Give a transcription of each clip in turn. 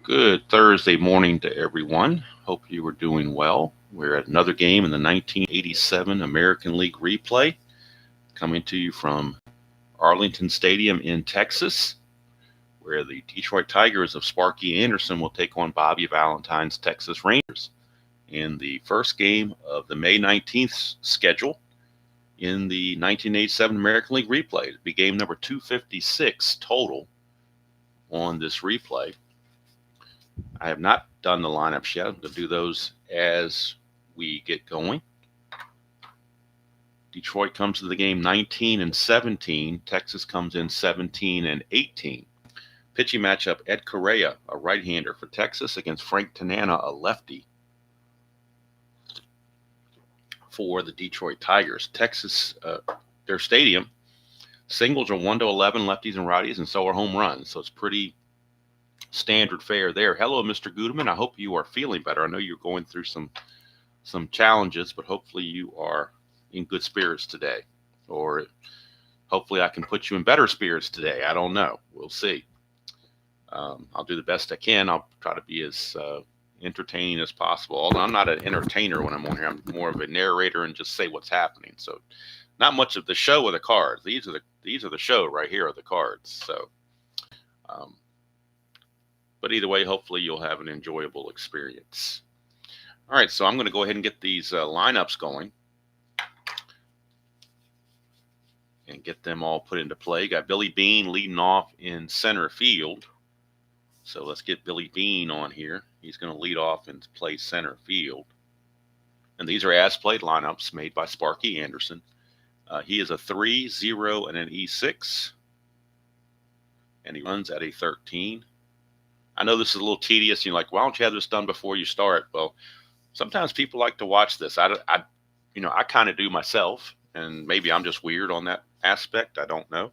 Good Thursday morning to everyone. Hope you are doing well. We're at another game in the 1987 American League replay, coming to you from Arlington Stadium in Texas, where the Detroit Tigers of Sparky Anderson will take on Bobby Valentine's Texas Rangers in the first game of the May 19th schedule in the 1987 American League replay. It'll be game number 256 total on this replay. I have not done the lineups yet. I'm going to do those as we get going. Detroit comes to the game 19-17. Texas comes in 17-18. Pitching matchup, Ed Correa, a right-hander for Texas, against Frank Tanana, a lefty for the Detroit Tigers. Texas, their stadium, singles are 1-11, lefties and righties, and so are home runs. So it's pretty standard fare there. Hello, Mr. Gudeman. I hope you are feeling better. I know you're going through some challenges, but hopefully you are in good spirits today. Or hopefully I can put you in better spirits today. I don't know. We'll see. I'll do the best I can. I'll try to be as entertaining as possible. Although I'm not an entertainer when I'm on here. I'm more of a narrator and just say what's happening. So not much of the show or the cards. These are the show right here are the cards. So but either way, hopefully you'll have an enjoyable experience. All right, so I'm going to go ahead and get these lineups going and get them all put into play. Got Billy Beane leading off in center field. So let's get Billy Beane on here. He's going to lead off and play center field. And these are as-played lineups made by Sparky Anderson. He is a 3, 0, and an E6. And he runs at a 13. I know this is a little tedious. You're like, why don't you have this done before you start? Well, sometimes people like to watch this. I kind of do myself, and maybe I'm just weird on that aspect. I don't know.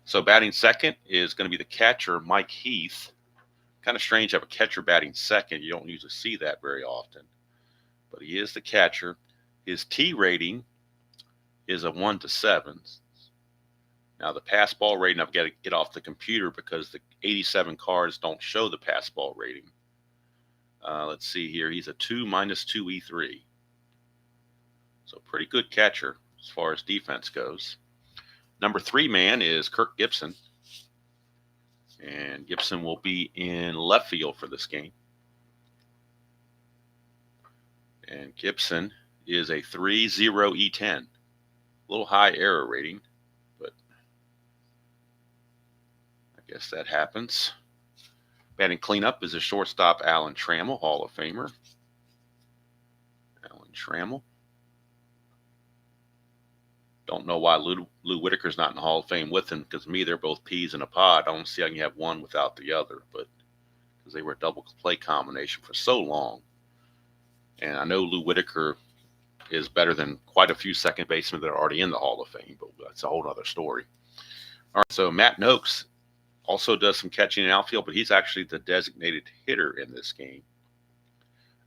So batting second is going to be the catcher, Mike Heath. Kind of strange to have a catcher batting second. You don't usually see that very often. But he is the catcher. His T rating is a 1-7. Now, the pass ball rating, I've got to get off the computer because the 87 cards don't show the pass ball rating. Let's see here. He's a 2 -2 E3. So pretty good catcher as far as defense goes. Number 3 man is Kirk Gibson. And Gibson will be in left field for this game. And Gibson is a 3-0 E10. A little high error rating. Guess that happens. Batting cleanup is a shortstop, Alan Trammell, Hall of Famer. Alan Trammell. Don't know why Lou Whitaker's not in the Hall of Fame with him, because to me, they're both peas in a pod. I don't see how you can have one without the other, but because they were a double play combination for so long. And I know Lou Whitaker is better than quite a few second basemen that are already in the Hall of Fame, but that's a whole other story. All right, so Matt Noakes also does some catching in outfield, but he's actually the designated hitter in this game.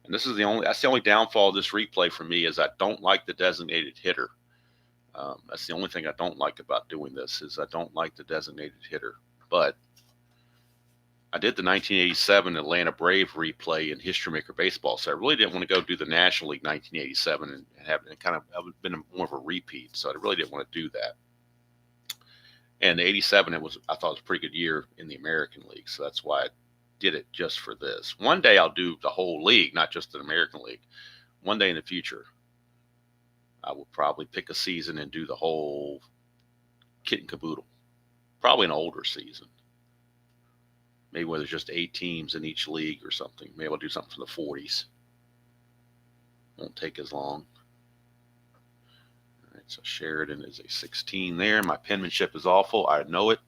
And that's the only downfall of this replay for me is I don't like the designated hitter. That's the only thing I don't like about doing this is I don't like the designated hitter. But I did the 1987 Atlanta Brave replay in History Maker Baseball, so I really didn't want to go do the National League 1987 and have it kind of been more of a repeat. So I really didn't want to do that. And the 87, I thought it was a pretty good year in the American League, so that's why I did it just for this. One day I'll do the whole league, not just the American League. One day in the future, I will probably pick a season and do the whole kit and caboodle. Probably an older season. Maybe where there's just 8 teams in each league or something. Maybe I'll do something from the 40s. Won't take as long. So Sheridan is a 16 there. My penmanship is awful. I know it.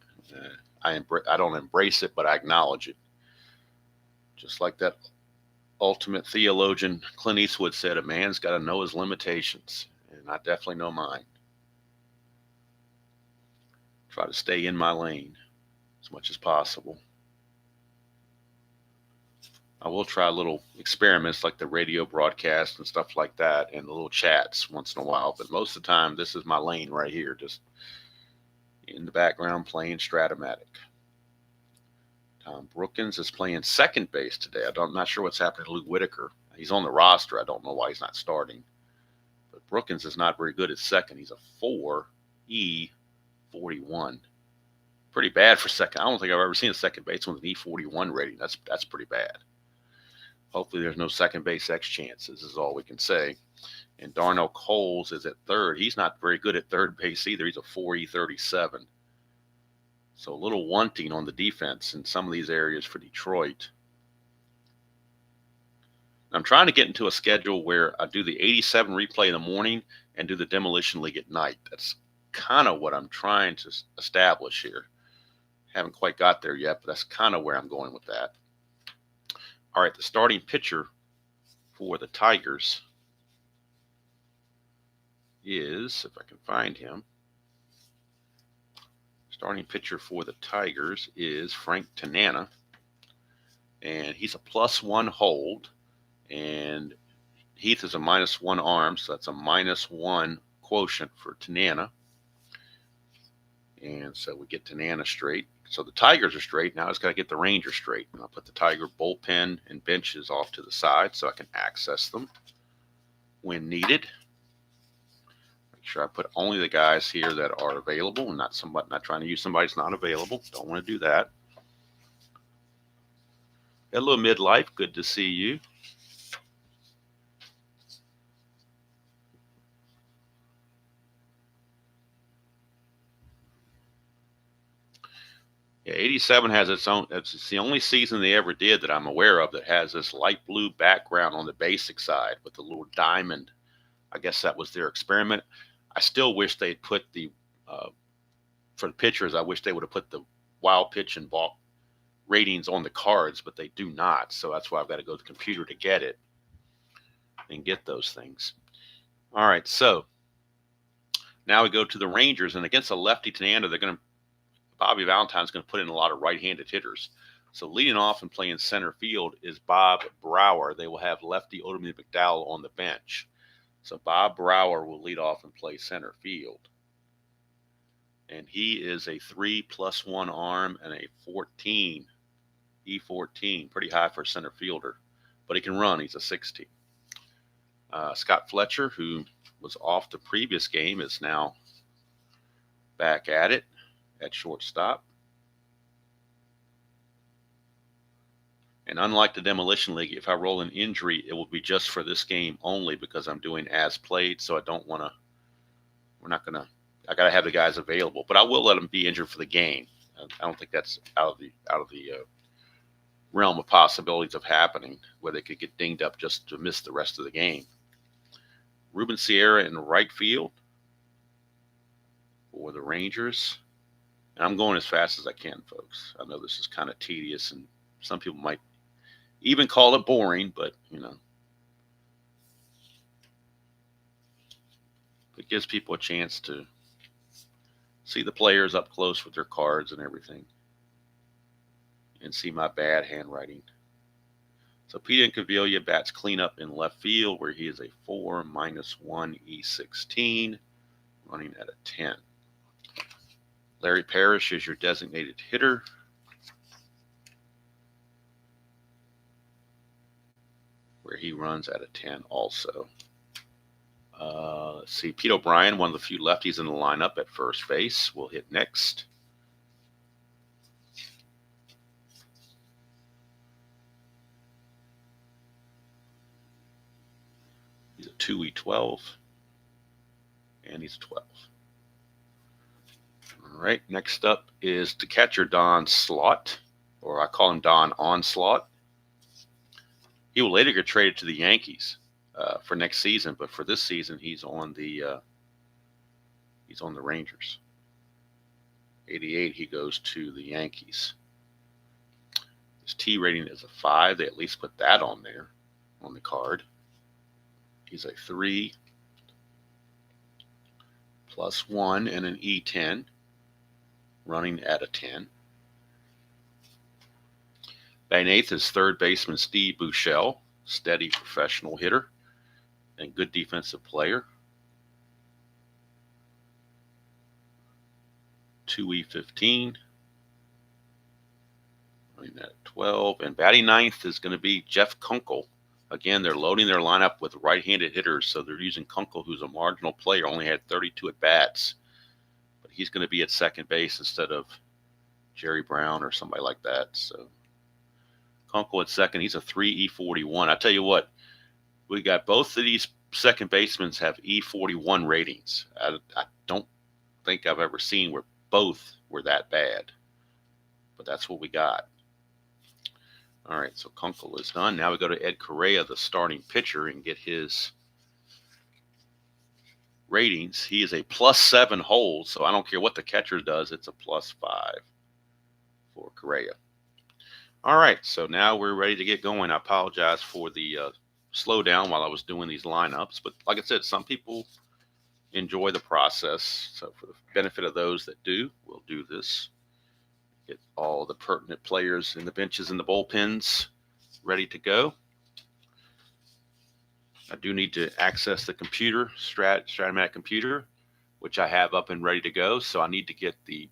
I don't embrace it, but I acknowledge it. Just like that ultimate theologian Clint Eastwood said, a man's got to know his limitations. And I definitely know mine. Try to stay in my lane as much as possible. I will try little experiments like the radio broadcast and stuff like that and the little chats once in a while. But most of the time, this is my lane right here, just in the background playing Strat-O-Matic. Tom Brookins is playing second base today. I'm not sure what's happening to Lou Whitaker. He's on the roster. I don't know why he's not starting. But Brookins is not very good at second. He's a 4.E41. Pretty bad for second. I don't think I've ever seen a second baseman with an E41 rating. That's pretty bad. Hopefully there's no second base X chances, is all we can say. And Darnell Coles is at third. He's not very good at third base either. He's a 4.E37. So a little wanting on the defense in some of these areas for Detroit. I'm trying to get into a schedule where I do the 87 replay in the morning and do the Demolition League at night. That's kind of what I'm trying to establish here. Haven't quite got there yet, but that's kind of where I'm going with that. All right, the starting pitcher for the Tigers is, if I can find him, starting pitcher for the Tigers is Frank Tanana, and he's a +1 hold, and Heath is a -1 arm, so that's a -1 quotient for Tanana. And so we get Tanana straight. So the Tigers are straight. Now it's got to get the Rangers straight. And I'll put the Tiger bullpen and benches off to the side so I can access them when needed. Make sure I put only the guys here that are available and not trying to use somebody that's not available. Don't want to do that. Hello, Midlife. Good to see you. Yeah, 87 has its own. It's the only season they ever did that I'm aware of that has this light blue background on the basic side with the little diamond. I guess that was their experiment. I still wish they'd put for the pitchers, I wish they would have put the wild pitch and ball ratings on the cards, but they do not. So that's why I've got to go to the computer to get it and get those things. All right, so now we go to the Rangers, and against a lefty Tanana, Bobby Valentine's going to put in a lot of right-handed hitters. So leading off and playing center field is Bob Brower. They will have lefty Odom McDowell on the bench. So Bob Brower will lead off and play center field. And he is a 3+1 arm and a 14, E14, pretty high for a center fielder. But he can run. He's a 16. Scott Fletcher, who was off the previous game, is now back at it at shortstop. And unlike the Demolition League, if I roll an injury, it will be just for this game only because I'm doing as played. So I don't want to, I got to have the guys available, but I will let them be injured for the game. I don't think that's out of the realm of possibilities of happening where they could get dinged up just to miss the rest of the game. Ruben Sierra in right field for the Rangers. And I'm going as fast as I can, folks. I know this is kind of tedious, and some people might even call it boring, but, it gives people a chance to see the players up close with their cards and everything and see my bad handwriting. So Pete Incaviglia bats cleanup in left field where he is a 4-1 E16 running at a 10. Larry Parrish is your designated hitter. Where he runs at a 10 also. Let's see. Pete O'Brien, one of the few lefties in the lineup at first base, will hit next. He's a 2E12. And he's 12. All right, next up is the catcher Don Slaught, or I call him Don Onslaught. He will later get traded to the Yankees for next season, but for this season he's on the Rangers. 88, he goes to the Yankees. His T rating is a 5. They at least put that on there on the card. He's a 3+1 and an E10. Running at a 10. Batting eighth is third baseman Steve Buechele, steady professional hitter and good defensive player. 2E15. putting that at 12. And batting ninth is going to be Jeff Kunkel. Again, they're loading their lineup with right-handed hitters, so they're using Kunkel, who's a marginal player, only had 32 at-bats. But he's going to be at second base instead of Jerry Brown or somebody like that. So Kunkel at second. He's a 3 E41. I tell you what, we got both of these second basemen have E41 ratings. I don't think I've ever seen where both were that bad, but that's what we got. All right, so Kunkel is done. Now we go to Ed Correa, the starting pitcher, and get his ratings. He is a +7 hold, so I don't care what the catcher does. It's a +5 for Correa. All right, so now we're ready to get going. I apologize for the slowdown while I was doing these lineups, but like I said, some people enjoy the process. So for the benefit of those that do, we'll do this. Get all the pertinent players in the benches and the bullpens ready to go. I do need to access the computer, Strat-O-Matic computer, which I have up and ready to go. So I need to get the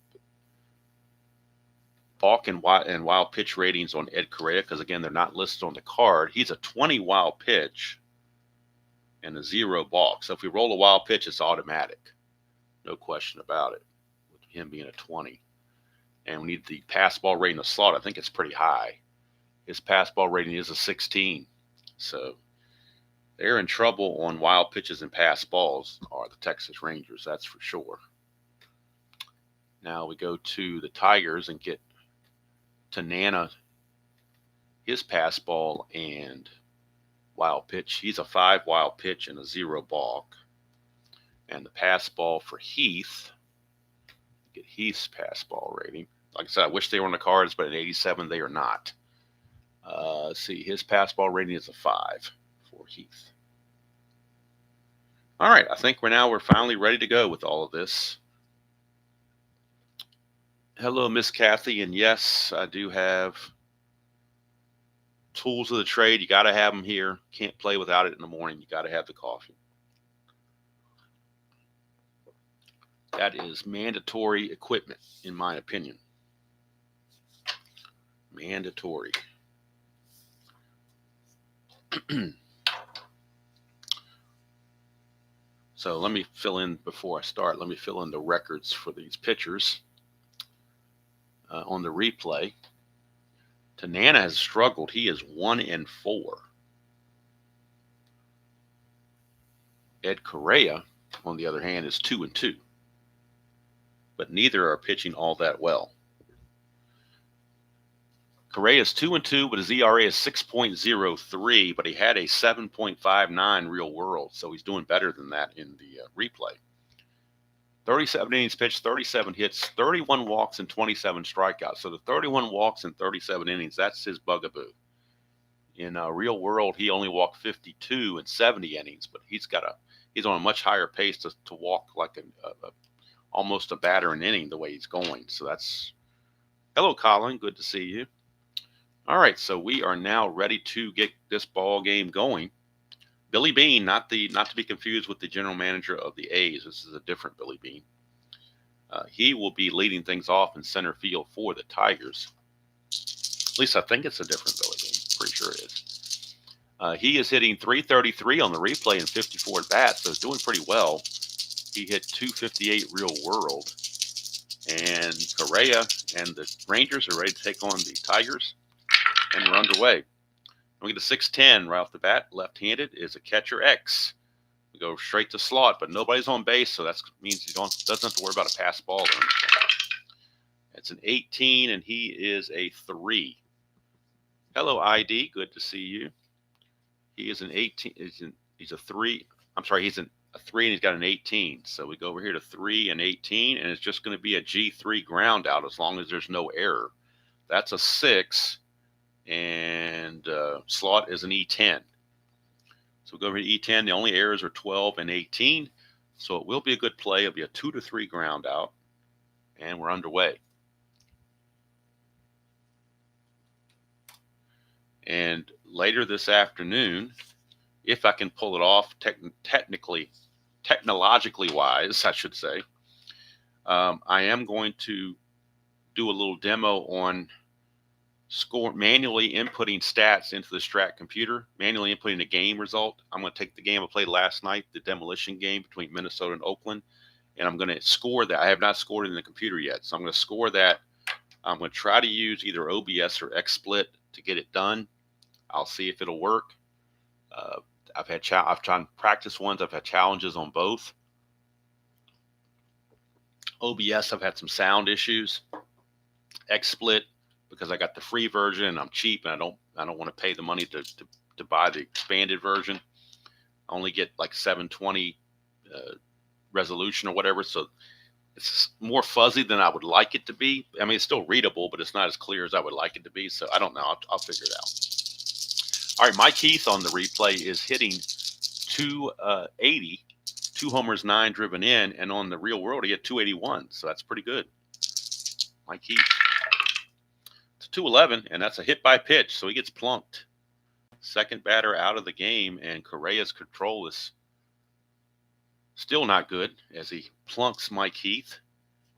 balk and wild pitch ratings on Ed Correa, because again, they're not listed on the card. He's a 20 wild pitch and a 0 balk. So if we roll a wild pitch, it's automatic. No question about it, with him being a 20. And we need the pass ball rating of Slot. I think it's pretty high. His pass ball rating is a 16. So they're in trouble on wild pitches and pass balls, are the Texas Rangers, that's for sure. Now we go to the Tigers and get Tanana, his pass ball and wild pitch. He's a 5 wild pitch and a 0 balk. And the pass ball for Heath, get Heath's pass ball rating. Like I said, I wish they were on the cards, but at 87, they are not. Let's see, his pass ball rating is a 5 for Heath. All right, I think we're finally ready to go with all of this. Hello, Miss Kathy, and yes, I do have tools of the trade. You got to have them here. Can't play without it in the morning. You got to have the coffee. That is mandatory equipment, in my opinion. Mandatory. So let me fill in, before I start, let me fill in the records for these pitchers. On the replay, Tanana has struggled. He is 1-4. Ed Correa, on the other hand, is 2-2. But neither are pitching all that well. Correa is 2-2, but his ERA is 6.03, but he had a 7.59 real world, so he's doing better than that in the replay. 37 innings pitched, 37 hits, 31 walks, and 27 strikeouts. So the 31 walks and 37 innings, that's his bugaboo. In real world, he only walked 52 in 70 innings, but he's on a much higher pace to walk like almost a batter an inning the way he's going. So that's, hello, Colin, good to see you. All right, so we are now ready to get this ball game going. Billy Beane, not to be confused with the general manager of the A's. This is a different Billy Beane. He will be leading things off in center field for the Tigers. At least I think it's a different Billy Beane. Pretty sure it is. He is hitting .333 on the replay and 54 at bats, so he's doing pretty well. He hit .258 real world. And Correa and the Rangers are ready to take on the Tigers, and we're underway. We get a 6'10" right off the bat. Left-handed is a catcher X. We go straight to Slot, but nobody's on base, so that means he doesn't have to worry about a pass ball or anything. It's an 18, and he is a 3. Hello, ID. Good to see you. He is an 18. He's a 3. I'm sorry, he's a 3, and he's got an 18. So we go over here to 3 and 18, and it's just going to be a G3 ground out as long as there's no error. That's a 6. And Slot is an E10. So we go over to E10. The only errors are 12 and 18. So it will be a good play. It'll be a 2 to 3 ground out. And we're underway. And later this afternoon, if I can pull it off technologically wise, I should say, I am going to do a little demo on manually inputting stats into the Strat computer, manually inputting a game result. I'm going to take the game I played last night, the demolition game between Minnesota and Oakland, and I'm going to score that. I have not scored it in the computer yet, so I'm going to score that. I'm going to try to use either OBS or XSplit to get it done. I'll see if it'll work. I've tried to practice ones. I've had challenges on both. OBS, I've had some sound issues. XSplit, because I got the free version and I'm cheap and I don't want to pay the money to buy the expanded version. I only get like 720 resolution or whatever, so it's more fuzzy than I would like it to be. I mean, it's still readable, but it's not as clear as I would like it to be. So I don't know. I'll figure it out. All right, Mike Heath on the replay is hitting 280, 2 homers, 9 driven in, and on the real world he had 281. So that's pretty good. Mike Heath. It's 211, and that's a hit by pitch, so he gets plunked. Second batter out of the game, and Correa's control is still not good as he plunks Mike Heath.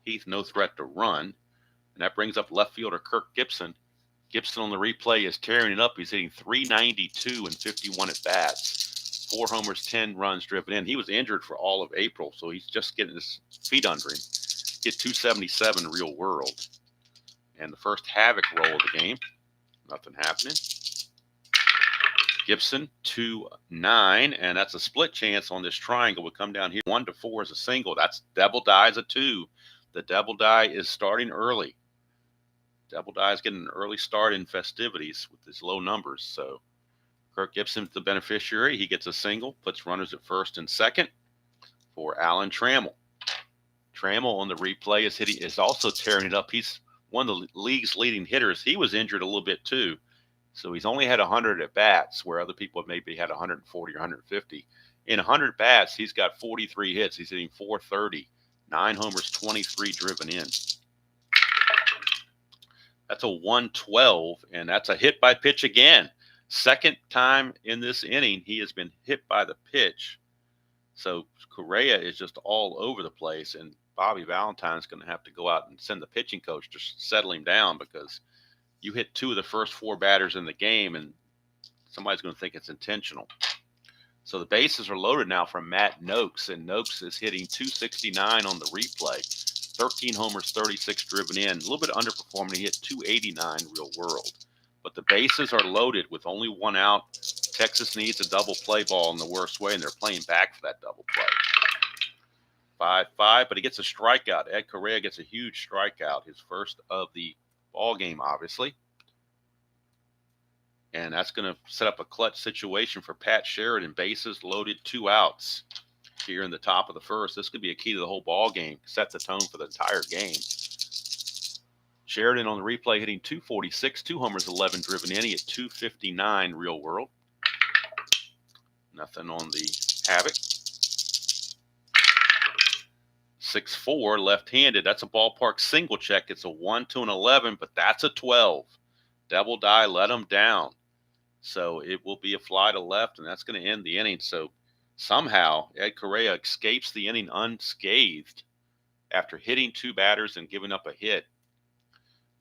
Heath no threat to run, and that brings up left fielder Kirk Gibson. Gibson on the replay is tearing it up. He's hitting 392 and 51 at bats. 4 homers, 10 runs driven in. He was injured for all of April, so he's just getting his feet under him. Hit 277 real world. And the first havoc roll of the game. Nothing happening. Gibson 2-9, and that's a split chance on this triangle. Would come down here. 1-4 is a single. That's double die is a 2. The double die is starting early. Double die is getting an early start in festivities with his low numbers. So Kirk Gibson's the beneficiary. He gets a single, puts runners at first and second for Alan Trammell. Trammell on the replay is also tearing it up. He's one of the league's leading hitters. He was injured a little bit too. So he's only had 100 at bats, where other people have maybe had 140 or 150. In 100 bats, he's got 43 hits. He's hitting 430, 9 homers, 23 driven in. That's a 112, and that's a hit by pitch again. Second time in this inning, he has been hit by the pitch. So Correa is just all over the place, and Bobby Valentine's going to have to go out and send the pitching coach to settle him down, because you hit 2 of the first 4 batters in the game, and somebody's going to think it's intentional. So the bases are loaded now for Matt Noakes, and Noakes is hitting 269 on the replay. 13 homers, 36 driven in. A little bit underperforming. He hit 289 real world. But the bases are loaded with only 1 out. Texas needs a double play ball in the worst way, and they're playing back for that double play. 5-5, but he gets a strikeout. Ed Correa gets a huge strikeout, his first of the ball game, obviously. And that's going to set up a clutch situation for Pat Sheridan. Bases loaded, 2 outs here in the top of the first. This could be a key to the whole ball game, set the tone for the entire game. Sheridan on the replay hitting 246, 2 homers, 11 driven in. He at 259 real world. Nothing on the havoc. 6-4 left-handed. That's a ballpark single check. It's a 1-11, but that's a 12. Double die let him down. So it will be a fly to left, and that's going to end the inning. So somehow Ed Correa escapes the inning unscathed after hitting 2 batters and giving up a hit.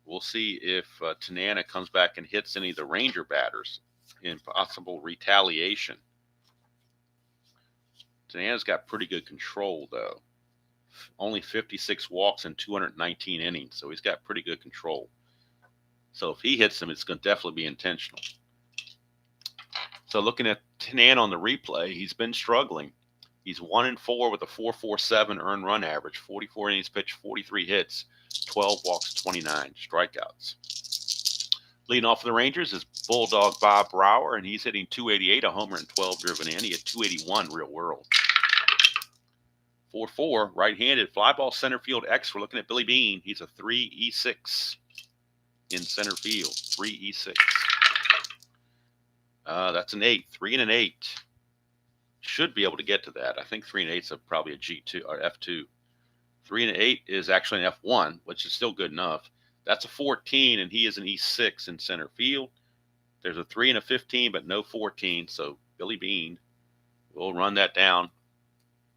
We'll see if Tanana comes back and hits any of the Ranger batters in possible retaliation. Tanana's got pretty good control, though. Only 56 walks in 219 innings, so he's got pretty good control. So if he hits him, it's going to definitely be intentional. So looking at Tanana on the replay, he's been struggling. He's 1-4 with a 4.47 earned run average, 44 innings pitched, 43 hits, 12 walks, 29 strikeouts. Leading off for the Rangers is Bulldog Bob Brower, and he's hitting 288, a homer and 12 driven in. He had 281 real world. 4-4, right-handed, fly ball center field X. We're looking at Billy Beane. He's a 3-6 in center field, 3-6. That's an 8, 3 and an 8. Should be able to get to that. I think 3 and 8 is probably a G2 or F2. 3 and 8 is actually an F1, which is still good enough. That's a 14, and he is an E6 in center field. There's a 3 and a 15, but no 14. So Billy Beane will run that down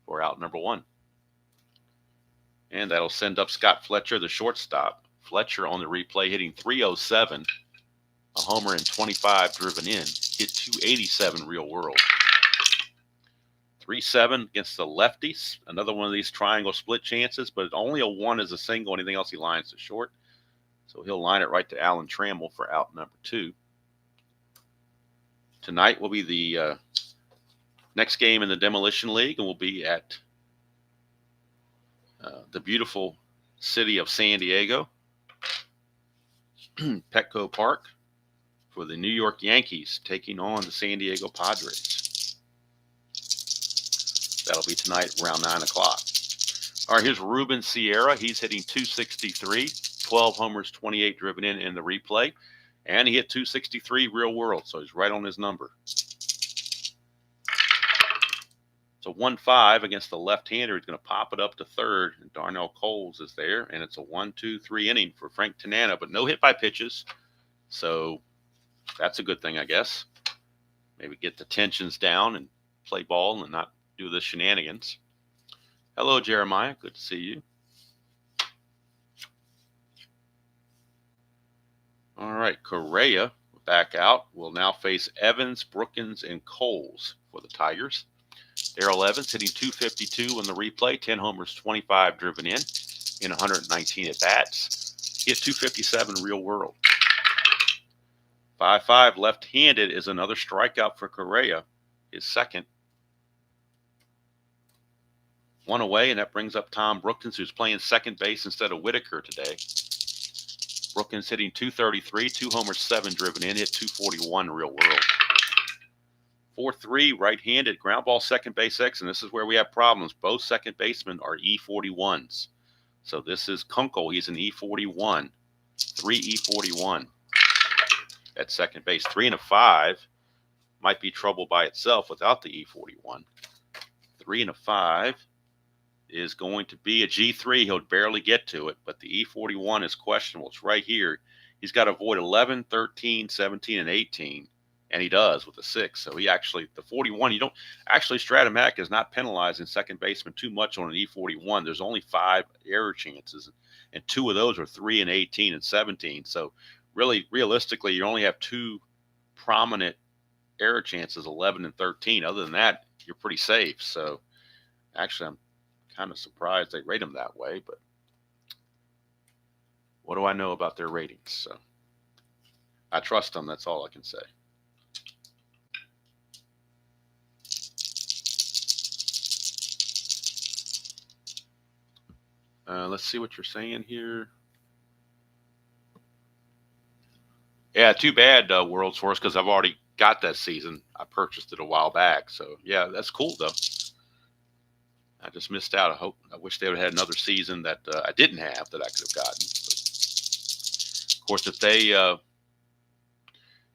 for out number 1. And that'll send up Scott Fletcher, the shortstop. Fletcher on the replay hitting 307, a homer and 25 driven in. Hit 287 real world. 3-7 against the lefties. Another one of these triangle split chances, but only a 1 is a single. Anything else he lines to short. So he'll line it right to Alan Trammell for out number 2. Tonight will be the next game in the Demolition League, and we'll be at the beautiful city of San Diego, Petco Park, for the New York Yankees taking on the San Diego Padres. That'll be tonight around 9 o'clock. All right, here's Ruben Sierra. He's hitting 263, 12 homers, 28 driven in the replay. And he hit 263 real world, so he's right on his number. So 1-5 against the left-hander. He's going to pop it up to third, and Darnell Coles is there. And it's a 1-2-3 inning for Frank Tanana, but no hit by pitches. So that's a good thing, I guess. Maybe get the tensions down and play ball and not do the shenanigans. Hello, Jeremiah. Good to see you. All right, Correa back out. Will now face Evans, Brookins, and Coles for the Tigers. Darrell Evans hitting 252 on the replay, 10 homers, 25 driven in 119 at-bats. He hit 257 real world. 5-5 left-handed is another strikeout for Correa, his second. 1 away, and that brings up Tom Brookins, who's playing second base instead of Whitaker today. Brookins hitting 233, 2 homers, 7 driven in, hit 241 real world. 4-3 right-handed ground ball second base X, and this is where we have problems. Both second basemen are E41s. So this is Kunkel. He's an E41. 3 E41 at second base. 3 and a 5 might be trouble by itself without the E41. 3 and a 5 is going to be a G3. He'll barely get to it, but the E41 is questionable. It's right here. He's got to avoid 11, 13, 17, and 18. And he does with a 6. So he actually, the 41, you don't, actually Strat-O-Matic is not penalizing second baseman too much on an E41. There's only 5 error chances, and 2 of those are 3 and 18 and 17. So really, realistically, you only have 2 prominent error chances, 11 and 13. Other than that, you're pretty safe. So actually, I'm kind of surprised they rate them that way, but what do I know about their ratings? So I trust them. That's all I can say. Let's see what you're saying here. Yeah, too bad, World's Force, because I've already got that season. I purchased it a while back. So, yeah, that's cool, though. I just missed out. I wish they would have had another season that I didn't have that I could have gotten. But, of course,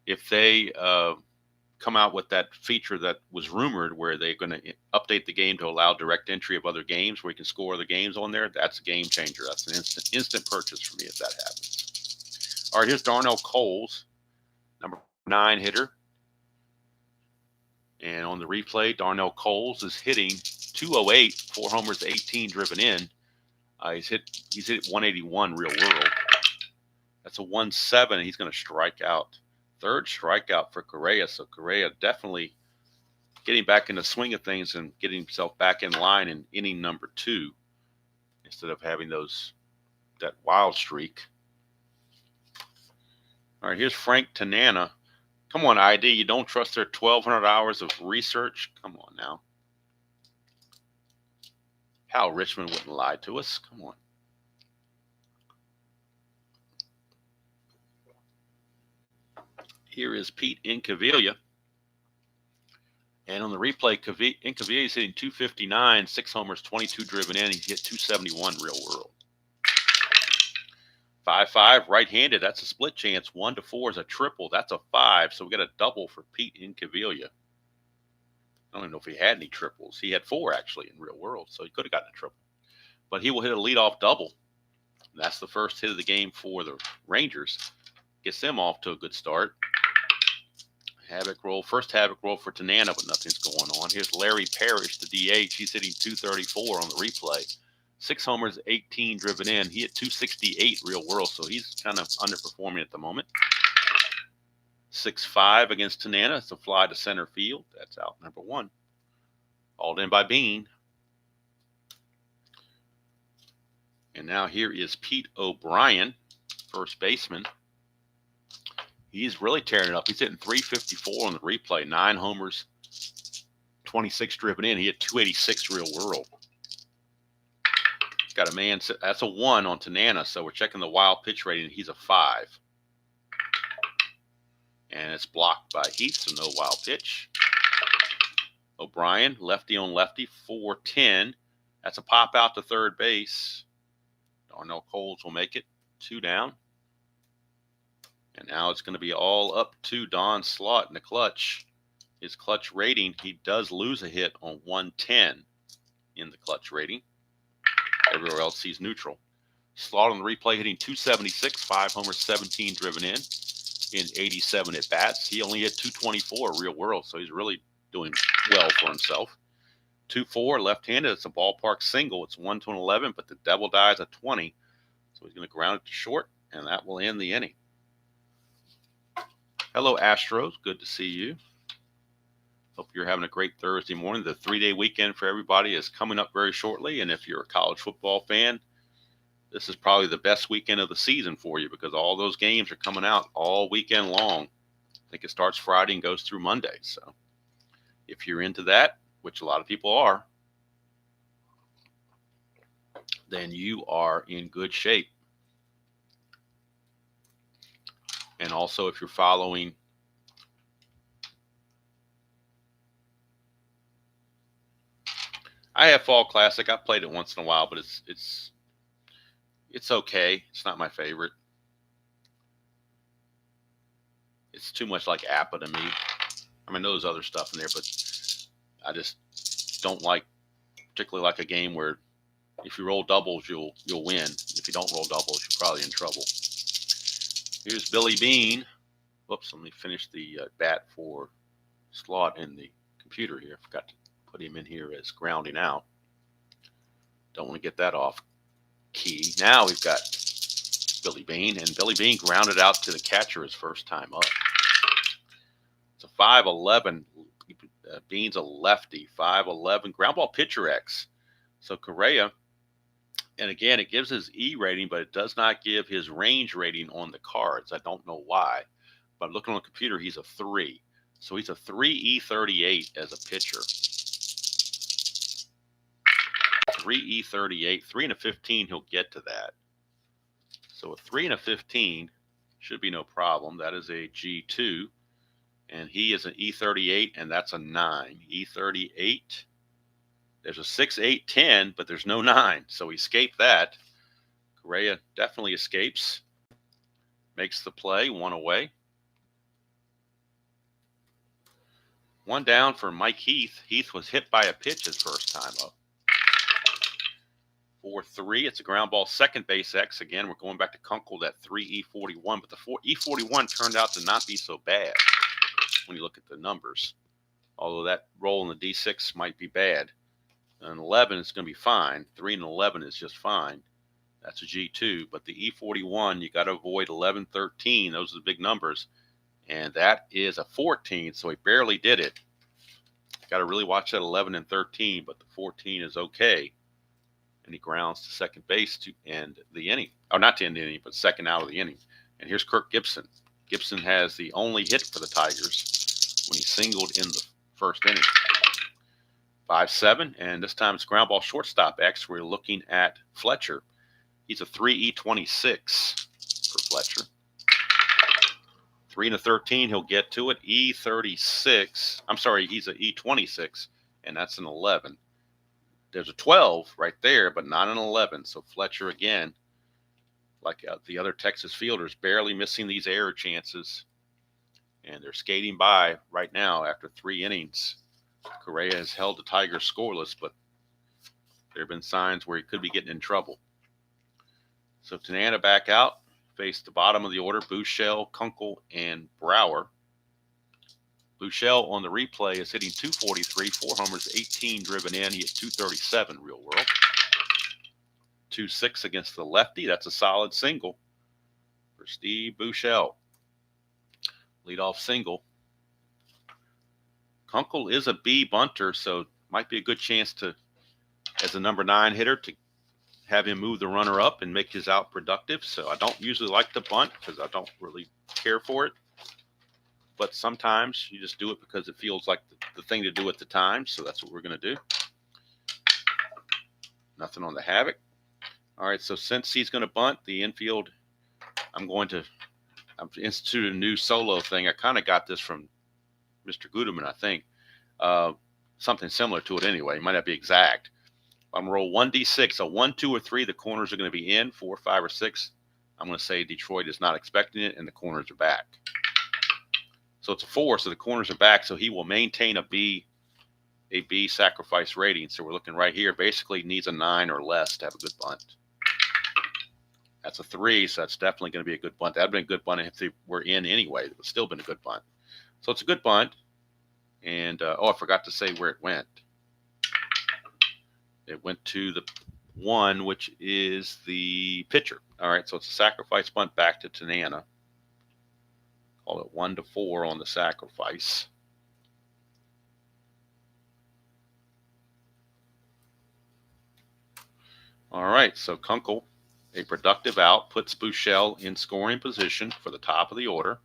if they come out with that feature that was rumored where they're going to update the game to allow direct entry of other games where you can score other games on there, that's a game changer. That's an instant purchase for me if that happens. All right, here's Darnell Coles, number 9 hitter. And on the replay, Darnell Coles is hitting 208, 4 homers, 18 driven in. He's hit 181 real world. That's a 1-7, and he's going to strike out. 3rd strikeout for Correa. So Correa definitely getting back in the swing of things and getting himself back in line in inning number 2 instead of having that wild streak. All right, here's Frank Tanana. Come on, ID. You don't trust their 1,200 hours of research? Come on now. Hal Richmond wouldn't lie to us. Come on. Here is Pete Incaviglia. And on the replay, Incaviglia is hitting 259, 6 homers, 22 driven in. He hit 271 real world. 5-5 right-handed. That's a split chance. 1-4 is a triple. That's a 5. So we got a double for Pete Incaviglia. I don't even know if he had any triples. He had 4 actually in real world, so he could have gotten a triple. But he will hit a leadoff double. That's the first hit of the game for the Rangers. Gets them off to a good start. First havoc roll for Tanana, but nothing's going on. Here's Larry Parrish, the DH. He's hitting 234 on the replay. 6 homers, 18 driven in. He hit 268 real world, so he's kind of underperforming at the moment. 6-5 against Tanana. It's a fly to center field. That's out number 1. Hauled in by Bean. And now here is Pete O'Brien, first baseman. He's really tearing it up. He's hitting .354 on the replay. 9 homers, 26 driven in. He hit .286 real world. He's got a man. That's a 1 on Tanana, so we're checking the wild pitch rating. He's a 5. And it's blocked by Heath, so no wild pitch. O'Brien, lefty on lefty, 4-10. That's a pop out to third base. Darnell Coles will make it. 2 down. And now it's going to be all up to Don Slaught in the clutch. His clutch rating, he does lose a hit on 110 in the clutch rating. Everywhere else he's neutral. Slaught on the replay hitting .276, 5 homers, 17 driven in 87 at bats. He only hit .224 real world, so he's really doing well for himself. 2-4 left-handed. It's a ballpark single. It's 1-11, but the double dies at 20, so he's going to ground it to short, and that will end the inning. Hello, Astros. Good to see you. Hope you're having a great Thursday morning. The 3-day weekend for everybody is coming up very shortly, and if you're a college football fan, this is probably the best weekend of the season for you because all those games are coming out all weekend long. I think it starts Friday and goes through Monday. So if you're into that, which a lot of people are, then you are in good shape. And also, if you're following I have Fall Classic. I've played it once in a while, but it's okay. It's not my favorite. It's too much like APA to me. I mean, there's other stuff in there, but I just don't particularly like a game where if you roll doubles, you'll win. If you don't roll doubles, you're probably in trouble. Here's Billy Bean. Whoops, let me finish the bat for Slaught in the computer here. I forgot to put him in here as grounding out. Don't want to get that off key. Now we've got Billy Bean, and Billy Bean grounded out to the catcher his first time up. It's a 5'11". Bean's a lefty, 5'11". Ground ball pitcher X. So Correa, and again, it gives his E rating, but it does not give his range rating on the cards. I don't know why, but looking on the computer, he's a 3. So he's a 3E38 as a pitcher. 3E38, 3 and a 15, he'll get to that. So a 3 and a 15 should be no problem. That is a G2, and he is an E38, and that's a 9. E38, there's a 6, 8, 10, but there's no 9, so he escaped that. Correa definitely escapes, makes the play, 1 away. 1 down for Mike Heath. Heath was hit by a pitch his first time up. 4-3. It's a ground ball, second base X. Again, we're going back to Kunkel, that 3E41, but the E41 turned out to not be so bad when you look at the numbers. Although that roll in the D6 might be bad. An 11 is going to be fine. 3 and 11 is just fine. That's a G2. But the E41, you got to avoid 11, 13. Those are the big numbers. And that is a 14, so he barely did it. Got to really watch that 11 and 13, but the 14 is okay. And he grounds to second base to end the inning. Or not to end the inning, but second out of the inning. And here's Kirk Gibson. Gibson has the only hit for the Tigers when he singled in the first inning. 5-7, and this time it's ground ball shortstop X. We're looking at Fletcher. He's a 3E26 for Fletcher. 3 and a 13, he'll get to it. E36. I'm sorry, he's an E26, and that's an 11. There's a 12 right there, but not an 11. So Fletcher, again, like the other Texas fielders, barely missing these error chances. And they're skating by right now after 3 innings. Correa has held the Tigers scoreless, but there have been signs where he could be getting in trouble. So Tanana back out, faced the bottom of the order, Buechele, Kunkel, and Brower. Buechele on the replay is hitting .243, 4 homers, 18 driven in. He hit .237 real world. 2-6 against the lefty. That's a solid single for Steve Buechele. Leadoff single. Kunkel is a B bunter, so might be a good chance to, as a number 9 hitter, to have him move the runner up and make his out productive. So I don't usually like the bunt because I don't really care for it. But sometimes you just do it because it feels like the thing to do at the time. So that's what we're going to do. Nothing on the Havoc. All right, so since he's going to bunt, the infield, I've instituted a new solo thing. I kind of got this from Mr. Guterman, I think. Something similar to it anyway. It might not be exact. I'm going to roll 1d6. A 1, 2, or 3, the corners are going to be in. 4, 5, or 6. I'm going to say Detroit is not expecting it, and the corners are back. So it's a 4, so the corners are back. So he will maintain a B sacrifice rating. So we're looking right here. Basically needs a 9 or less to have a good bunt. That's a 3, so that's definitely going to be a good bunt. That would have been a good bunt if they were in anyway. It would still been a good bunt. So it's a good bunt. And, I forgot to say where it went. It went to the 1, which is the pitcher. All right, so it's a sacrifice bunt back to Tanana. Call it 1-4 on the sacrifice. All right, so Kunkel, a productive out, puts Buechele in scoring position for the top of the order.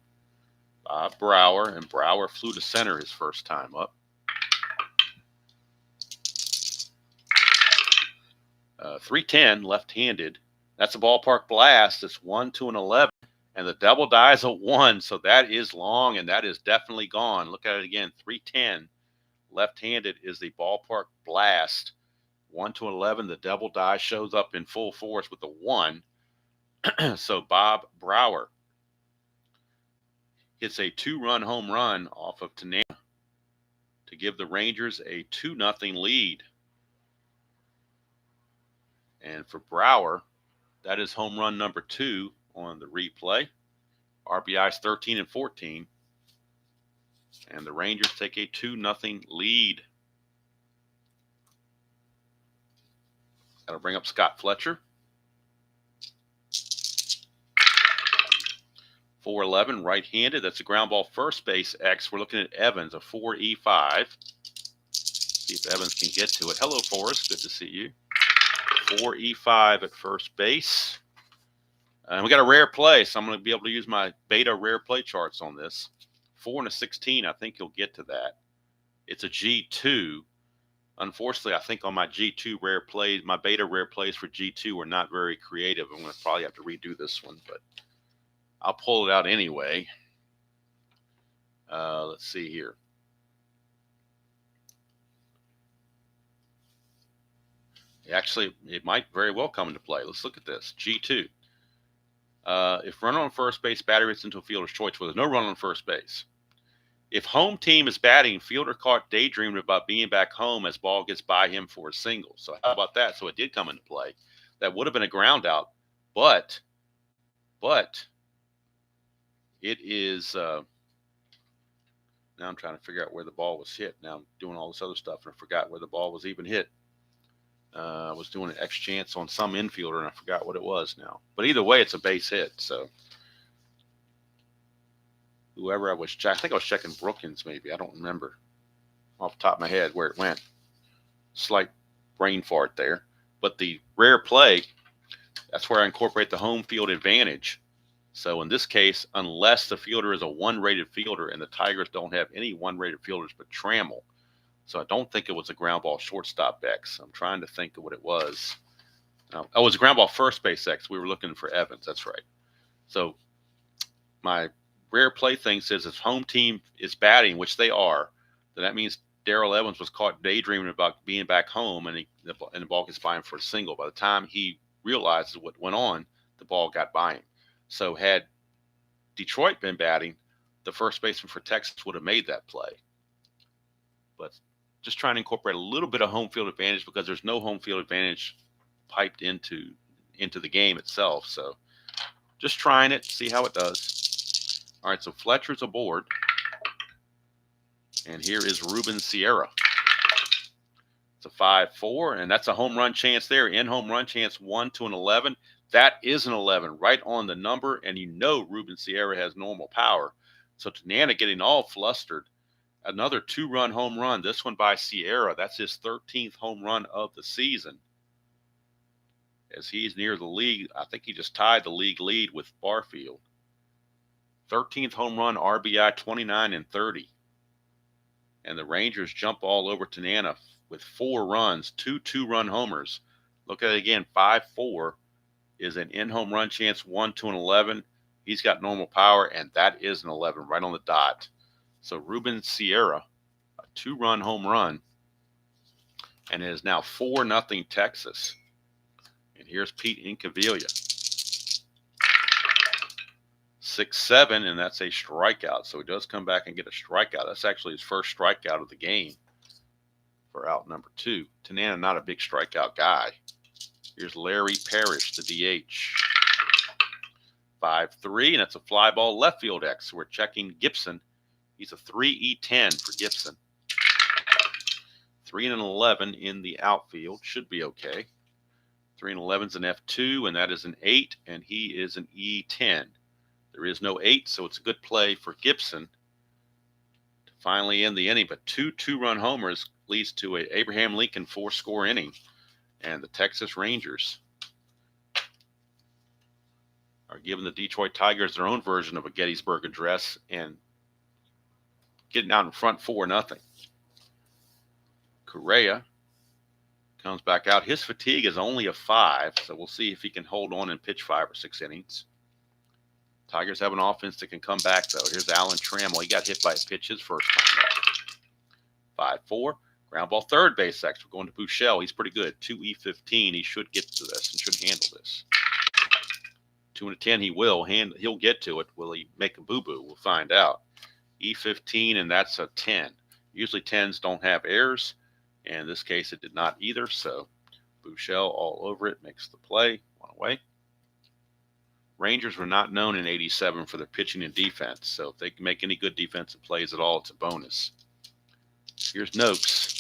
Bob Brower, and Brower flew to center his first time up. 310, left-handed. That's a ballpark blast. It's 1, 2, and 11, and the double dies a 1, so that is long, and that is definitely gone. Look at it again. 310, left-handed is the ballpark blast. 1 to 11, the double die shows up in full force with the 1. So Bob Brower hits a 2-run home run off of Tanana to give the Rangers a 2-0 lead. And for Brower, that is home run number 2 on the replay. RBIs 13 and 14. And the Rangers take a 2-0 lead. Got to bring up Scott Fletcher. 4-11, right-handed. That's a ground ball first base X. We're looking at Evans, a 4E5. See if Evans can get to it. Hello, Forrest. Good to see you. 4E5 at first base. And we got a rare play, so I'm going to be able to use my beta rare play charts on this. 4 and a 16, I think you'll get to that. It's a G2. Unfortunately, I think on my G2 rare plays, my beta rare plays for G2 were not very creative. I'm going to probably have to redo this one, but I'll pull it out anyway. Let's see here. Actually, it might very well come into play. Let's look at this. G2. If runner on first base, batter hits into a fielder's choice. Well, there's no run on first base. If home team is batting, fielder caught daydreaming about being back home as ball gets by him for a single. So how about that? So it did come into play. That would have been a ground out, but it is. Now I'm trying to figure out where the ball was hit. Now I'm doing all this other stuff, and I forgot where the ball was even hit. I was doing an X chance on some infielder, and I forgot what it was now. But either way, it's a base hit. So whoever I think I was checking Brookins maybe. I don't remember off the top of my head where it went. Slight brain fart there. But the rare play, that's where I incorporate the home field advantage. So in this case, unless the fielder is a 1-rated fielder, and the Tigers don't have any 1-rated fielders but Trammell. So I don't think it was a ground ball shortstop X. I'm trying to think of what it was. Oh, it was a ground ball first base X. We were looking for Evans. That's right. So my rare play thing says if home team is batting, which they are, then that means Darrell Evans was caught daydreaming about being back home, and the ball gets by him for a single. By the time he realizes what went on, the ball got by him. So had Detroit been batting, the first baseman for Texas would have made that play. But just trying to incorporate a little bit of home field advantage because there's no home field advantage piped into the game itself. So just trying it, see how it does. All right, so Fletcher's aboard. And here is Ruben Sierra. It's a 5-4, and that's a home run chance there. In home run chance 1 to an 11. That is an 11, right on the number, and you know Ruben Sierra has normal power. So Tanana getting all flustered. Another 2-run home run, this one by Sierra. That's his 13th home run of the season. As he's near the league, I think he just tied the league lead with Barfield. 13th home run, RBI 29 and 30. And the Rangers jump all over Tanana with 4 runs, 2 2-run homers. Look at it again, 5-4 is an in-home run chance, 1 to an 11. He's got normal power, and that is an 11 right on the dot. So Ruben Sierra, a 2-run home run, and it is now 4-0 Texas. And here's Pete Incaviglia. 6-7, and that's a strikeout. So he does come back and get a strikeout. That's actually his first strikeout of the game for out number 2. Tanana, not a big strikeout guy. Here's Larry Parrish, the DH. 5-3, and that's a fly ball left field X. We're checking Gibson. He's a 3E10 for Gibson. 3 and an 11 in the outfield. Should be okay. 3 and 11 is an F2, and that is an 8, and he is an E10. There is no 8, so it's a good play for Gibson to finally end the inning. But 2 2-run homers leads to an Abraham Lincoln 4-score inning. And the Texas Rangers are giving the Detroit Tigers their own version of a Gettysburg Address and getting out in front 4-0. Correa comes back out. His fatigue is only a 5, so we'll see if he can hold on and pitch 5 or 6 innings. Tigers have an offense that can come back, though. Here's Alan Trammell. He got hit by a pitch his first time back. 5-4. Ground ball third base X. We're going to Bouchel. He's pretty good. 2E15. He should get to this and should handle this. 2 and a 10. He will. He'll get to it. Will he make a boo-boo? We'll find out. E15, and that's a 10. Usually 10s don't have errors. And in this case, it did not either. So Bouchel all over it. Makes the play. 1 away. Rangers were not known in 87 for their pitching and defense. So if they can make any good defensive plays at all, it's a bonus. Here's Noakes.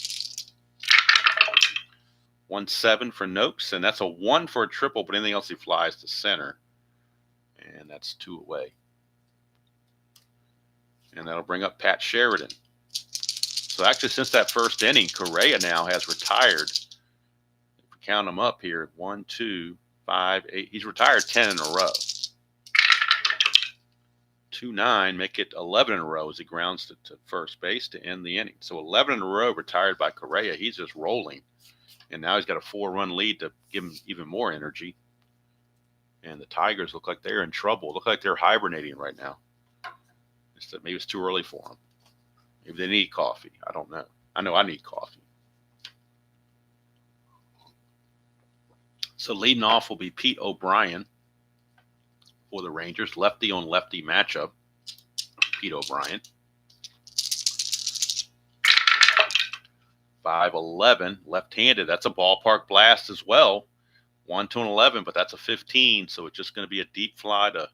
1-7 for Noakes, and that's a 1 for a triple, but anything else he flies to center. And that's 2 away. And that'll bring up Pat Sheridan. So actually, since that first inning, Correa now has retired. If we count them up here, 1, 2, 5, 8. He's retired 10 in a row. 2-9, make it 11 in a row as he grounds to first base to end the inning. So 11 in a row retired by Correa. He's just rolling. And now he's got a 4-run lead to give him even more energy. And the Tigers look like they're in trouble. Look like they're hibernating right now. Maybe it's too early for them. Maybe they need coffee. I don't know. I know I need coffee. So leading off will be Pete O'Brien for the Rangers. Lefty on lefty matchup. Pete O'Brien. 5'11", left-handed. That's a ballpark blast as well. 1 to an 11, but that's a 15, so it's just going to be a deep fly to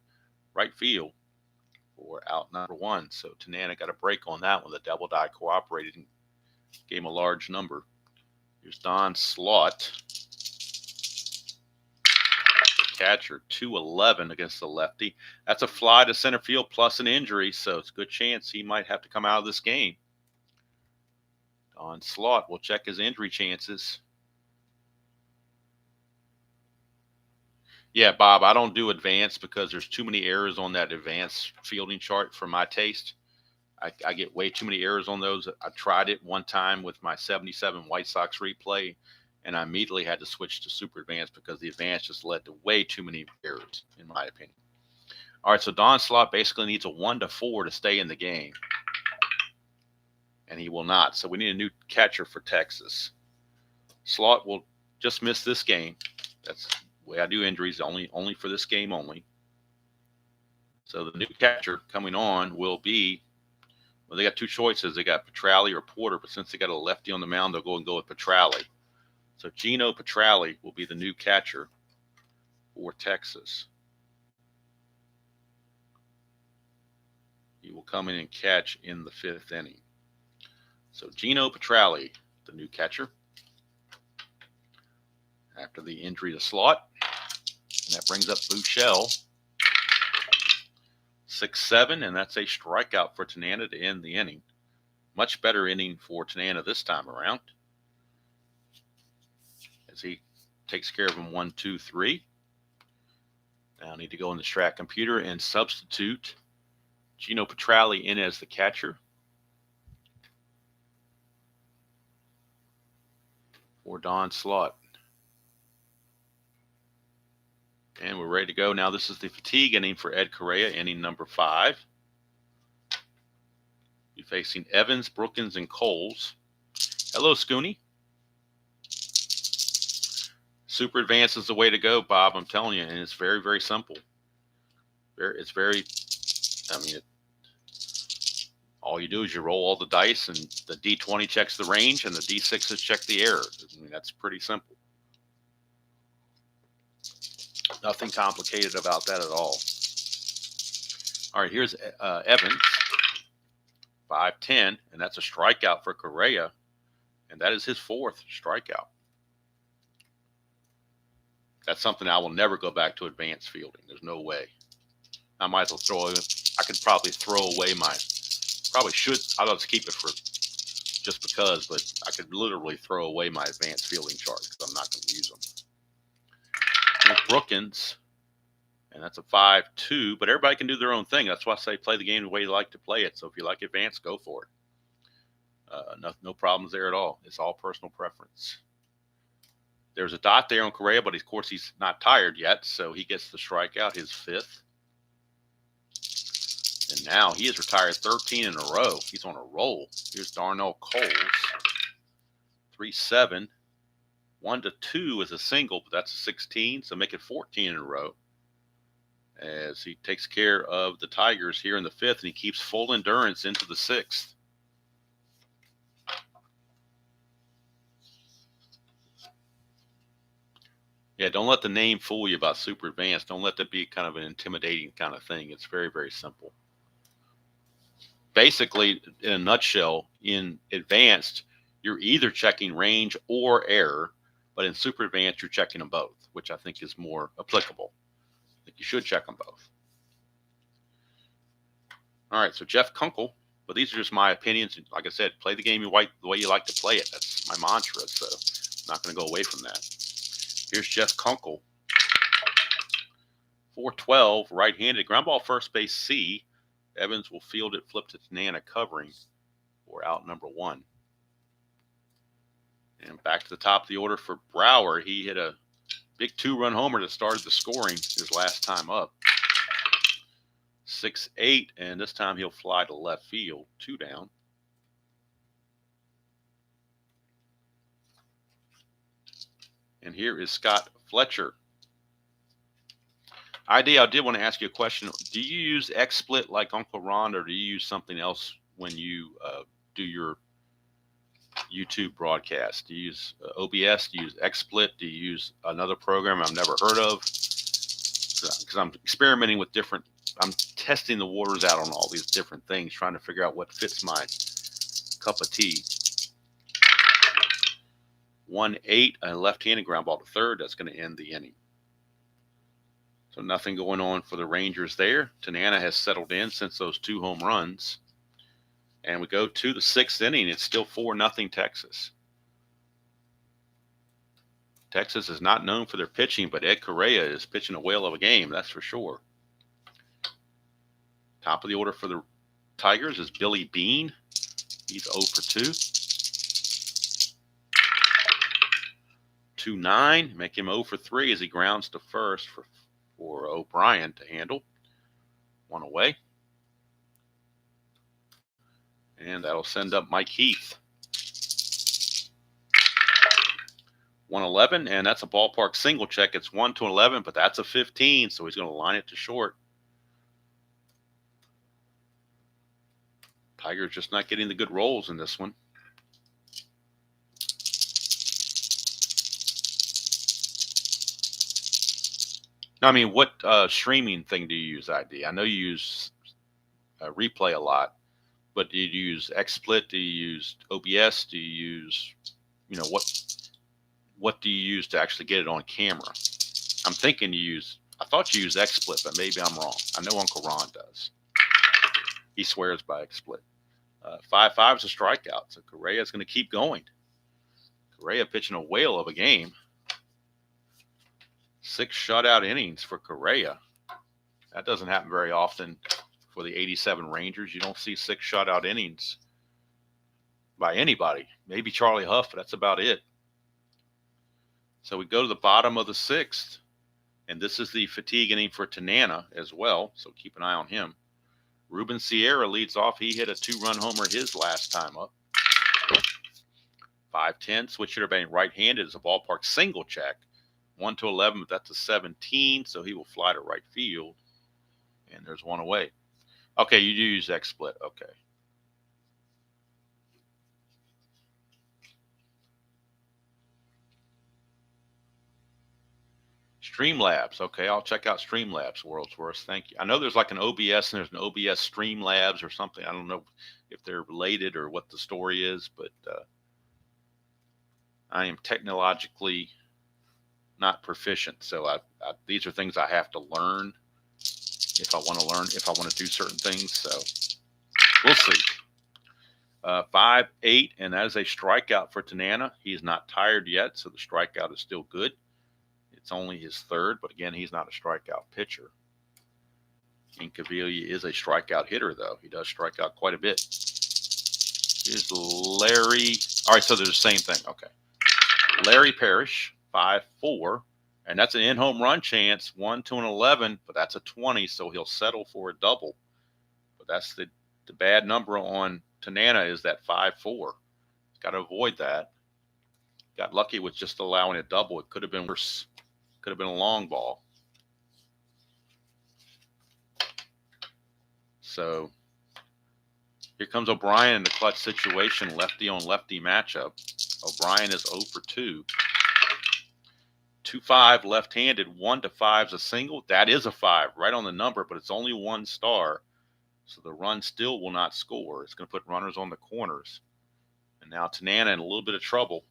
right field for out number 1. So Tanana got a break on that one. The double die cooperated and gave him a large number. Here's Don Slaught. Catcher, 2-11 against the lefty. That's a fly to center field plus an injury, so it's a good chance he might have to come out of this game. Don Slaught will check his injury chances. Yeah, Bob, I don't do advanced because there's too many errors on that advanced fielding chart for my taste. I get way too many errors on those. I tried it one time with my 77 White Sox replay, and I immediately had to switch to super advanced because the advanced just led to way too many errors, in my opinion. All right, so Don Slaught basically needs a 1-4 to stay in the game, and he will not. So we need a new catcher for Texas. Slaught will just miss this game. That's the way I do injuries, only for this game only. So the new catcher coming on will be, well, they got two choices. They got Petralli or Porter, but since they got a lefty on the mound, they'll go with Petralli. So Gino Petralli will be the new catcher for Texas. He will come in and catch in the 5th inning. So Gino Petralli, the new catcher, after the injury to Slaught. And that brings up Bouchel. 6-7, and that's a strikeout for Tanana to end the inning. Much better inning for Tanana this time around, as he takes care of him 1, 2, 3. Now I need to go in the Strat computer and substitute Gino Petrali in as the catcher for Don Slott. And we're ready to go. Now this is the fatigue inning for Ed Correa, inning number 5. You're facing Evans, Brookins, and Coles. Hello, Scooney. Super Advance is the way to go, Bob. I'm telling you, and it's very, very simple. It's very, I mean, all you do is you roll all the dice, and the D20 checks the range, and the D6s check the error. I mean, that's pretty simple. Nothing complicated about that at all. All right, here's Evans, 5-10, and that's a strikeout for Correa, and that is his 4th strikeout. That's something I will never go back to advanced fielding. There's no way. I might as well throw it. I could probably throw away probably should. I'll just keep it for just because, but I could literally throw away my advanced fielding chart because I'm not going to use them. Here's Brookins, and that's a 5-2, but everybody can do their own thing. That's why I say play the game the way you like to play it. So if you like advanced, go for it. No problems there at all. It's all personal preference. There's a dot there on Correa, but of course he's not tired yet, so he gets the strikeout, his 5th. And now he has retired 13 in a row. He's on a roll. Here's Darnell Coles, 3-7. 1-2 is a single, but that's a 16, so make it 14 in a row. As he takes care of the Tigers here in the 5th, and he keeps full endurance into the 6th. Yeah, don't let the name fool you about Super Advanced. Don't let that be kind of an intimidating kind of thing. It's very, very simple. Basically, in a nutshell, in Advanced, you're either checking range or error, but in Super Advanced, you're checking them both, which I think is more applicable. I think you should check them both. All right, so Jeff Kunkel, but these are just my opinions. Like I said, play the game the way you like to play it. That's my mantra, so I'm not going to go away from that. Here's Jeff Kunkel, 4-12, right-handed. Ground ball first base C. Evans will field it, flip to Tanana covering for out number 1. And back to the top of the order for Brower. He hit a big 2-run homer that started the scoring his last time up. 6-8, and this time he'll fly to left field, 2 down. And here is Scott Fletcher. I did want to ask you a question. Do you use XSplit like Uncle Ron, or do you use something else when you do your YouTube broadcast? Do you use OBS? Do you use XSplit? Do you use another program I've never heard of? Because I'm experimenting with different, I'm testing the waters out on all these different things, trying to figure out what fits my cup of tea. 1-8, a left-handed ground ball to third. That's going to end the inning. So nothing going on for the Rangers there. Tanana has settled in since those 2 home runs. And we go to the 6th inning. It's still 4-0 Texas. Texas is not known for their pitching, but Ed Correa is pitching a whale of a game, that's for sure. Top of the order for the Tigers is Billy Bean. He's 0 for 2. 2-9, make him 0 for 3 as he grounds to first for O'Brien to handle. 1 away. And that'll send up Mike Heath. 1-11, and that's a ballpark single check. It's 1-11, but that's a 15, so he's going to line it to short. Tigers just not getting the good rolls in this one. I mean, what streaming thing do you use, ID? I know you use Replay a lot, but do you use XSplit? Do you use OBS? Do you use, what do you use to actually get it on camera? I'm thinking I thought you use XSplit, but maybe I'm wrong. I know Uncle Ron does. He swears by a split. 5-5 is a strikeout, so Correa is going to keep going. Correa pitching a whale of a game. 6 shutout innings for Correa. That doesn't happen very often for the 87 Rangers. You don't see 6 shutout innings by anybody. Maybe Charlie Huff, but that's about it. So we go to the bottom of the 6th, and this is the fatigue inning for Tanana as well, so keep an eye on him. Ruben Sierra leads off. He hit a 2-run homer his last time up. 5-10, switch hitter batting right-handed is a ballpark single check. 1-11, but that's a 17, so he will fly to right field. And there's one away. Okay, you do use X split. Okay. Streamlabs. Okay, I'll check out Streamlabs, World's Worst. Thank you. I know there's like an OBS and there's an OBS Streamlabs or something. I don't know if they're related or what the story is, but I am technologically not proficient. So these are things I have to learn if I want to learn, if I want to do certain things. So we'll see. 5-8, and that is a strikeout for Tanana. He's not tired yet, so the strikeout is still good. It's only his 3rd, but again, he's not a strikeout pitcher. Incaviglia is a strikeout hitter, though. He does strike out quite a bit. Here's Larry. All right, so they're the same thing. Okay. Larry Parrish, 5-4, and that's an in-home run chance, 1-11, but that's a 20, so he'll settle for a double. But that's the bad number on Tanana is that 5-4. Got to avoid that. Got lucky with just allowing a double. It could have been worse. Could have been a long ball. So here comes O'Brien in the clutch situation, lefty on lefty matchup. O'Brien is 0 for 2. 2-5 left-handed, 1-5 is a single. That is a 5, right on the number, but it's only 1 star. So the run still will not score. It's going to put runners on the corners. And now Tanana in a little bit of trouble.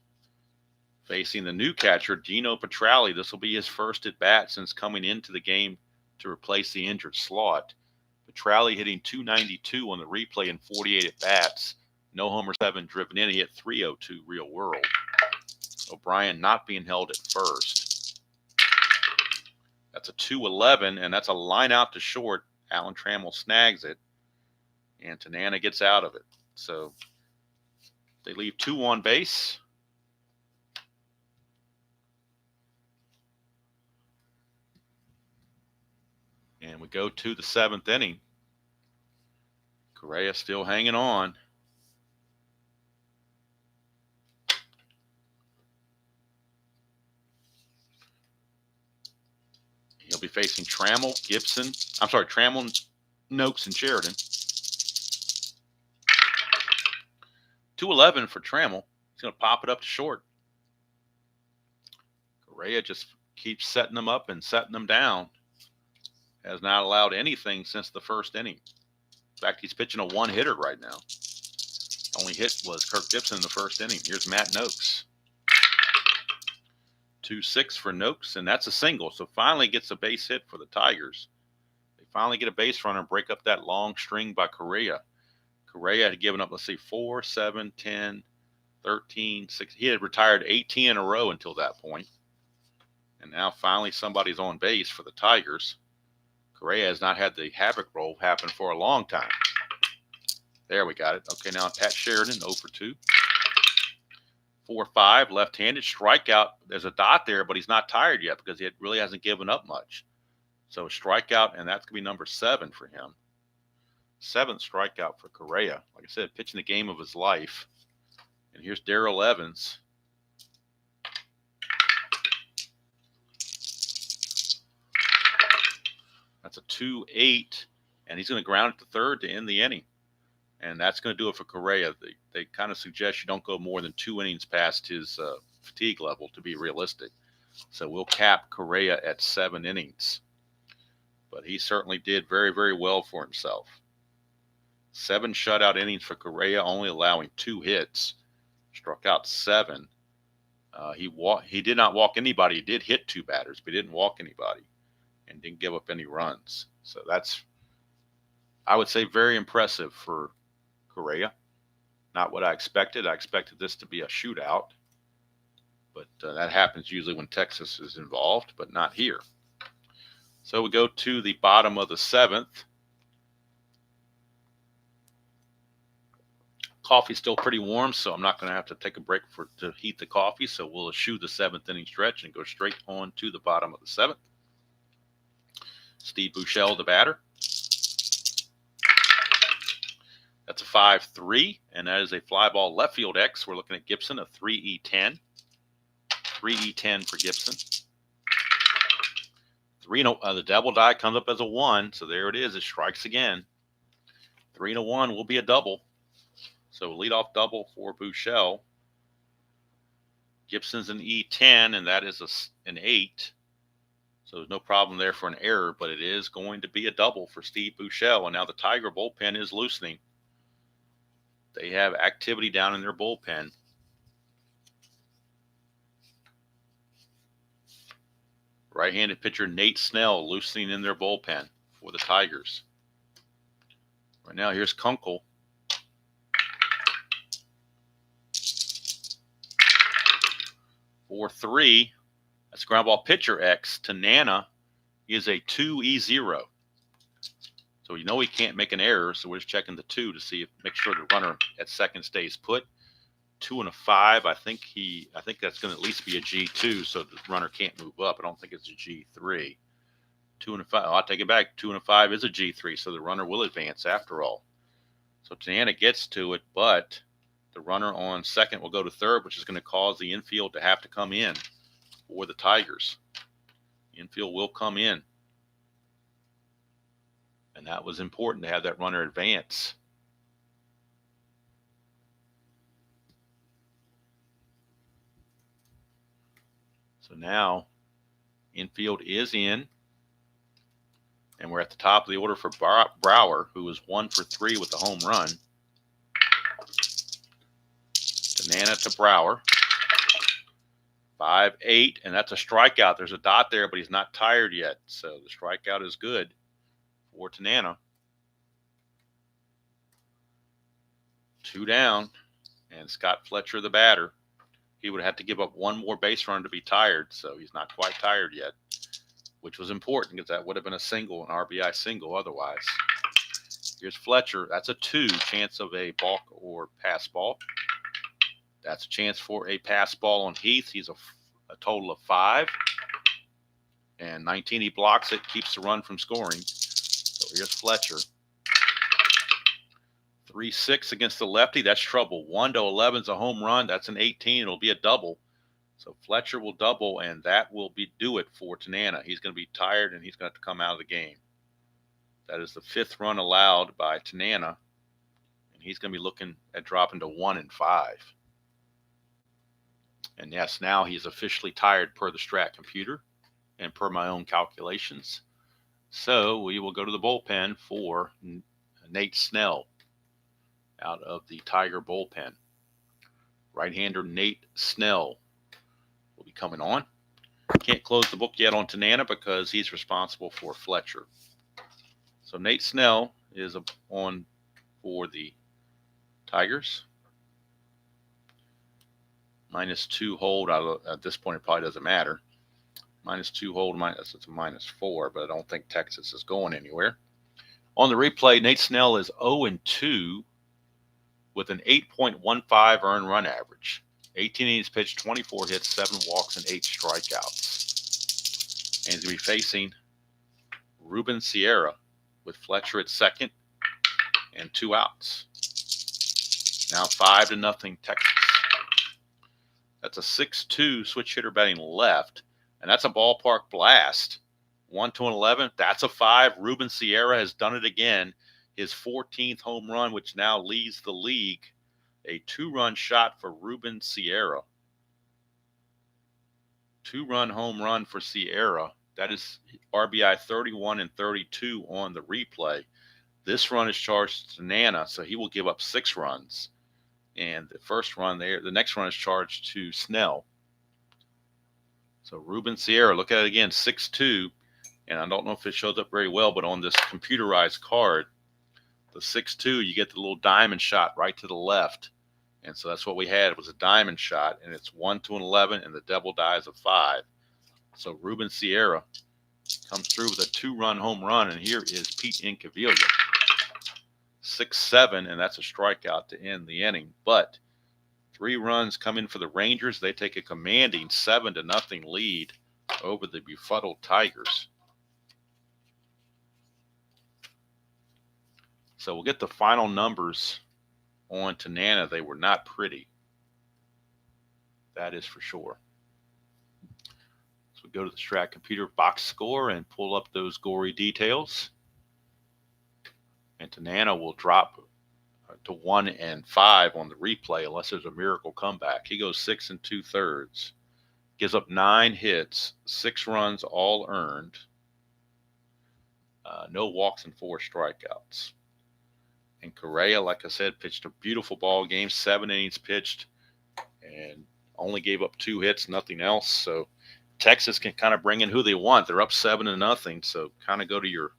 Facing the new catcher, Gino Petralli. This will be his first at bat since coming into the game to replace the injured Slot. Petralli hitting .292 on the replay in 48 at bats. No homer, 7 driven in. He hit .302 real world. O'Brien not being held at first. That's a 2-11, and that's a line out to short. Alan Trammell snags it, and Tanana gets out of it. So they leave 2 on base. And we go to the 7th inning. Correa still hanging on. He'll be facing Trammell, Noakes, and Sheridan. 2-11 for Trammell. He's going to pop it up to short. Correa just keeps setting them up and setting them down. Has not allowed anything since the 1st inning. In fact, he's pitching a 1-hitter right now. Only hit was Kirk Gibson in the 1st inning. Here's Matt Noakes. 2-6 for Noakes, and that's a single. So finally gets a base hit for the Tigers. They finally get a base runner and break up that long string by Correa. Correa had given up, 4, 7, 10, 13, 6. He had retired 18 in a row until that point. And now finally somebody's on base for the Tigers. Correa has not had the havoc roll happen for a long time. There, we got it. Okay, now Pat Sheridan, 0 for 2. 4-5, left-handed, strikeout. There's a dot there, but he's not tired yet because he really hasn't given up much. So a strikeout, and that's going to be number 7 for him. 7th strikeout for Correa. Like I said, pitching the game of his life. And here's Darrell Evans. That's a 2-8, and he's going to ground it to 3rd to end the inning. And that's going to do it for Correa. They kind of suggest you don't go more than 2 innings past his fatigue level to be realistic. So we'll cap Correa at 7 innings. But he certainly did very, very well for himself. 7 shutout innings for Correa, only allowing 2 hits. Struck out 7. He did not walk anybody. He did hit 2 batters, but he didn't walk anybody and didn't give up any runs. So that's I would say very impressive for Correa. Not what I expected. I expected this to be a shootout, but that happens usually when Texas is involved, but not here. So we go to the bottom of the 7th. Coffee's still pretty warm, so I'm not going to have to take a break to heat the coffee. So we'll eschew the 7th inning stretch and go straight on to the bottom of the 7th. Steve Buechele, the batter. That's a 5-3, and that is a fly ball left field X. We're looking at Gibson, a 3E10. 3E10 for Gibson. The double die comes up as a 1, so there it is. It strikes again. 3-1 will be a double. So leadoff double for Buechele. Gibson's an E10, and that is an 8. So there's no problem there for an error, but it is going to be a double for Steve Buechele. And now the Tiger bullpen is loosening. They have activity down in their bullpen. Right-handed pitcher Nate Snell loosening in their bullpen for the Tigers. Right now, here's Kunkel. For 3, that's ground ball pitcher X. Tanana is a 2E0. So you know he can't make an error, so we're just checking the 2 to see make sure the runner at second stays put. 2 and a 5. I think that's going to at least be a G2, so the runner can't move up. I don't think it's a G3. 2 and a 5. Oh, I'll take it back. 2 and a 5 is a G3, so the runner will advance after all. So Tanana gets to it, but the runner on second will go to third, which is going to cause the infield to have to come in for the Tigers. The infield will come in. And that was important to have that runner advance. So now infield is in. And we're at the top of the order for Brower, who was 1 for 3 with the home run. Tanana to Brower. 5-8, and that's a strikeout. There's a dot there, but he's not tired yet. So the strikeout is good for Tanana. 2 down, and Scott Fletcher, the batter. He would have to give up 1 more base run to be tired, so he's not quite tired yet, which was important because that would have been a single, an RBI single otherwise. Here's Fletcher. That's a 2, chance of a balk or pass ball. That's a chance for a pass ball on Heath. He's a total of 5. And 19, he blocks it, keeps the run from scoring. So here's Fletcher. 3-6 against the lefty. That's trouble. 1-11 is a home run. That's an 18. It'll be a double. So Fletcher will double, and that will do it for Tanana. He's going to be tired, and he's going to have to come out of the game. That is the 5th run allowed by Tanana, and he's going to be looking at dropping to 1 and 5. And yes, now he's officially tired per the Strat computer and per my own calculations. So we will go to the bullpen for Nate Snell out of the Tiger bullpen. Right-hander Nate Snell will be coming on. Can't close the book yet on Tanana because he's responsible for Fletcher. So Nate Snell is on for the Tigers. -2 hold. At this point, it probably doesn't matter. -2 hold, it's a -4, but I don't think Texas is going anywhere. On the replay, Nate Snell is 0-2 with an 8.15 earned run average. 18 innings pitched, 24 hits, 7 walks, and 8 strikeouts. And he's going to be facing Ruben Sierra with Fletcher at second and 2 outs. Now 5-0 Texas. That's a 6-2 switch hitter batting left, and that's a ballpark blast. 1-11. That's a 5. Ruben Sierra has done it again. His 14th home run, which now leads the league. A 2-run shot for Ruben Sierra. 2-run home run for Sierra. That is RBI 31 and 32 on the replay. This run is charged to Tanana, so he will give up 6 runs. And the first run there, the next run is charged to Snell. So Ruben Sierra, look at it again, 6'2", and I don't know if it shows up very well, but on this computerized card, The 6-2, you get the little diamond shot right to the left. And so that's what we had. It was a diamond shot, and it's 1-11, and the devil dies of 5. So Ruben Sierra comes through with a 2-run home run, and here is Pete Incaviglia. 6-7, and that's a strikeout to end the inning. But 3 runs come in for the Rangers. They take a commanding 7-0 lead over the befuddled Tigers. So we'll get the final numbers on Tanana. They were not pretty. That is for sure. So we go to the Strat computer box score and pull up those gory details. And Tanana will drop to 1-5 on the replay unless there's a miracle comeback. He goes 6 2/3, gives up 9 hits, 6 runs, all earned, no walks and 4 strikeouts. And Correa, like I said, pitched a beautiful ball game, 7 innings pitched, and only gave up 2 hits, nothing else. So Texas can kind of bring in who they want. They're up 7-0, so kind of go to your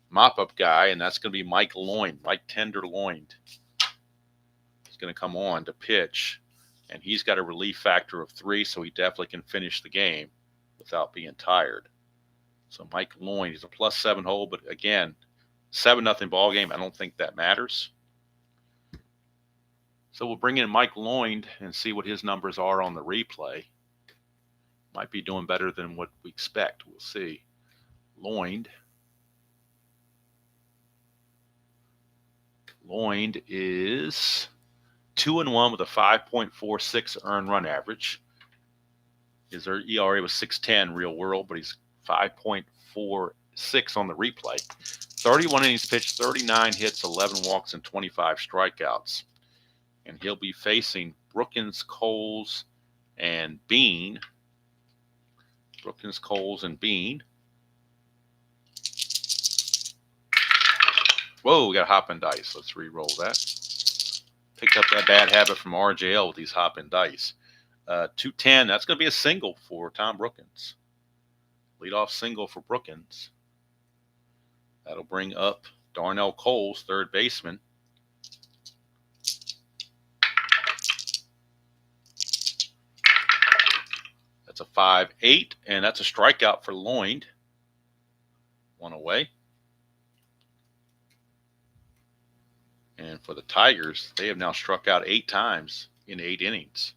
mop-up guy, and that's going to be Mike Loynd, Mike Tenderloin. He's going to come on to pitch, and he's got a relief factor of 3, so he definitely can finish the game without being tired. So Mike Loynd, he's a +7 hole, but again, 7-0 ball game. I don't think that matters. So we'll bring in Mike Loynd and see what his numbers are on the replay. Might be doing better than what we expect. We'll see. Loynd is 2-1 with a 5.46 earned run average. His ERA was 6.10 real world, but he's 5.46 on the replay. 31 innings pitched, 39 hits, 11 walks, and 25 strikeouts. And he'll be facing Brookins, Coles, and Bean. Brookins, Coles, and Bean. Whoa, we got hop and dice. Let's re-roll that. Picked up that bad habit from RJL with these hop and dice. 210, that's going to be a single for Tom Brookins. Leadoff single for Brookins. That'll bring up Darnell Coles, third baseman. That's a 5-8, and that's a strikeout for Loynd. 1 away. And for the Tigers, they have now struck out 8 times in 8 innings.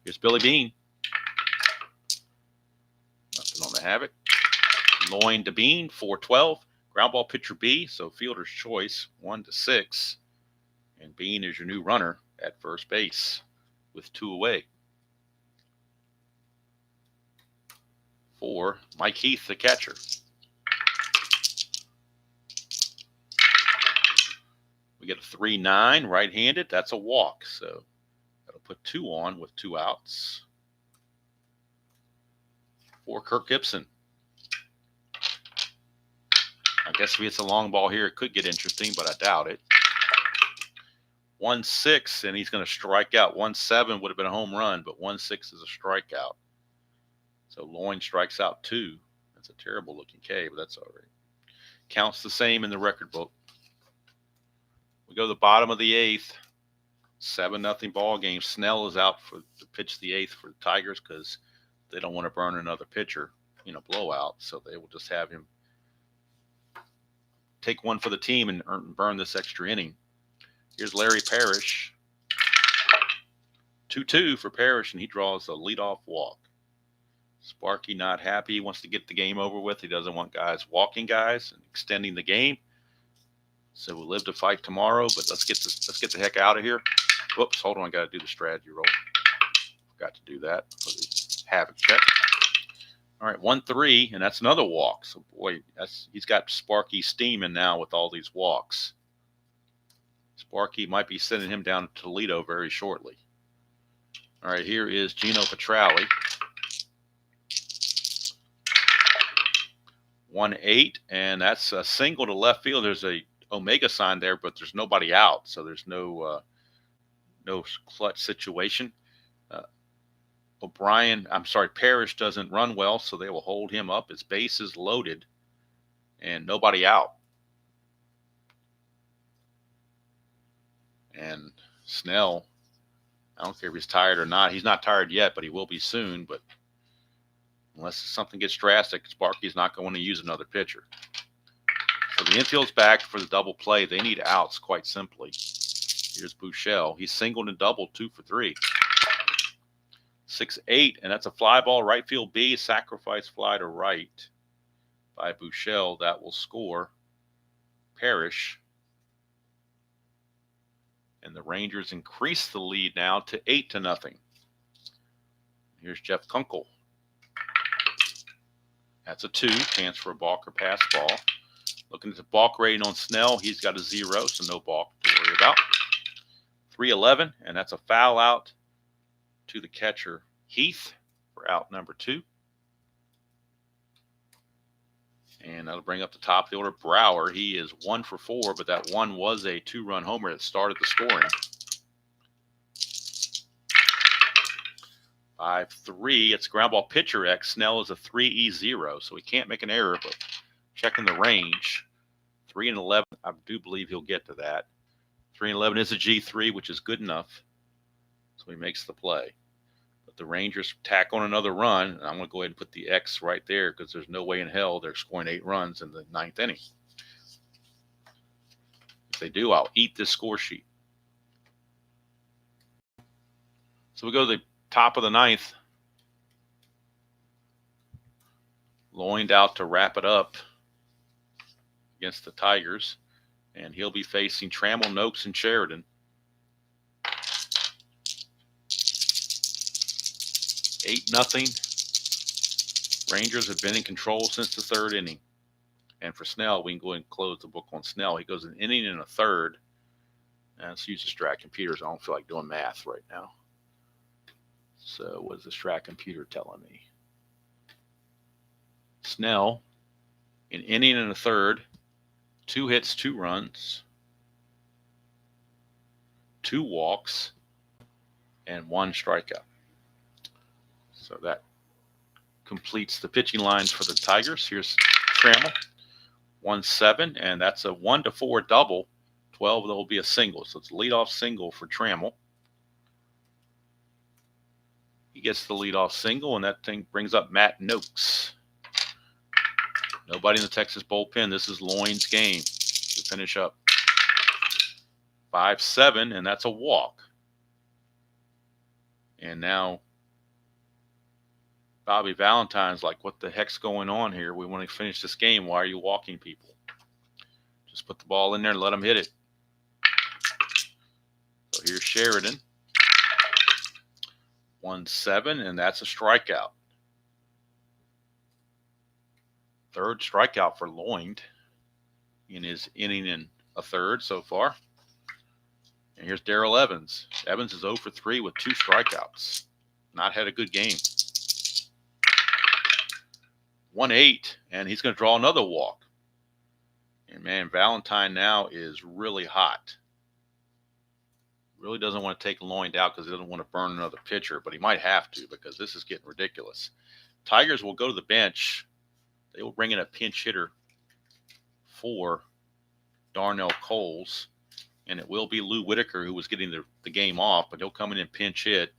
Here's Billy Bean. Nothing on the habit. Loynd to Bean, 4-12. Ground ball pitcher B, so fielder's choice, 1-6. And Bean is your new runner at first base with 2 away. For Mike Heath, the catcher. We get a 3-9 right-handed. That's a walk, so that'll put 2 on with 2 outs. For Kirk Gibson. I guess if it's a long ball here, it could get interesting, but I doubt it. 1-6, and he's going to strike out. 1-7 would have been a home run, but 1-6 is a strikeout. So Loynd strikes out 2. That's a terrible-looking K, but that's all right. Counts the same in the record book. We go to the bottom of the 8th. 7-0 ball game. Snell is out to pitch the 8th for the Tigers because they don't want to burn another pitcher in a blowout, so they will just have him take one for the team and burn this extra inning. Here's Larry Parrish. 2-2 for Parrish, and he draws a leadoff walk. Sparky not happy. He wants to get the game over with. He doesn't want guys walking guys and extending the game. So we'll live to fight tomorrow, but let's get the heck out of here. Whoops, hold on. I got to do the strategy roll. Forgot to do that for the havoc check. All right, 1-3, and that's another walk. So, boy, he's got Sparky steaming now with all these walks. Sparky might be sending him down to Toledo very shortly. All right, here is Gino Petrali. 1-8, and that's a single to left field. There's a Omega sign there, but there's nobody out, so there's no clutch situation. Parrish doesn't run well, so they will hold him up. His base is loaded and nobody out. And Snell, I don't care if he's tired or not. He's not tired yet, but he will be soon. But unless something gets drastic, Sparky's not going to use another pitcher. So the infield's back for the double play. They need outs, quite simply. Here's Buechele. He's singled and doubled, 2 for 3. 6-8, and that's a fly ball, right field B, sacrifice fly to right by Buechele. That will score Parrish. And the Rangers increase the lead now to 8-0. Here's Jeff Kunkel. That's a 2. Chance for a balk or pass ball. Looking at the balk rating on Snell, he's got a 0, so no balk to worry about. 3-11, and that's a foul out to the catcher, Heath, for out number 2. And that'll bring up the top fielder, Brower. He is 1 for 4, but that one was a 2-run homer that started the scoring. 5-3. It's ground ball pitcher X. Snell is a 3-0, so he can't make an error, but checking the range. 3-11. I do believe he'll get to that. 3-11 is a G3, which is good enough. So he makes the play. But the Rangers tack on another run, and I'm going to go ahead and put the X right there because there's no way in hell they're scoring 8 runs in the 9th inning. If they do, I'll eat this score sheet. So we go to the top of the 9th. Loined out to wrap it up against the Tigers. And he'll be facing Trammell, Noakes, and Sheridan. 8-0. Rangers have been in control since the 3rd inning. And for Snell, we can go ahead and close the book on Snell. He goes an inning and a third. And let's use the Strat computers. I don't feel like doing math right now. So what is the Strat computer telling me? Snell, an inning and a third. 2 hits, 2 runs, 2 walks, and 1 strikeout. So that completes the pitching lines for the Tigers. Here's Trammell, 1-7, and that's a 1-4 double. 12, there will be a single. So it's a leadoff single for Trammell. He gets the leadoff single, and that thing brings up Matt Noakes. Nobody in the Texas bullpen. This is Loin's game to finish up. 5-7, and that's a walk. And now Bobby Valentine's like, what the heck's going on here? We want to finish this game. Why are you walking people? Just put the ball in there and let them hit it. So here's Sheridan. 1-7, and that's a strikeout. 3rd strikeout for Loin in his inning and a third so far. And here's Darrell Evans. Evans is 0 for 3 with 2 strikeouts. Not had a good game. 1-8, and he's going to draw another walk. And, man, Valentine now is really hot. Really doesn't want to take Loin out because he doesn't want to burn another pitcher, but he might have to because this is getting ridiculous. Tigers will go to the bench. They will bring in a pinch hitter for Darnell Coles, and it will be Lou Whitaker who was getting the game off, but he'll come in and pinch hit.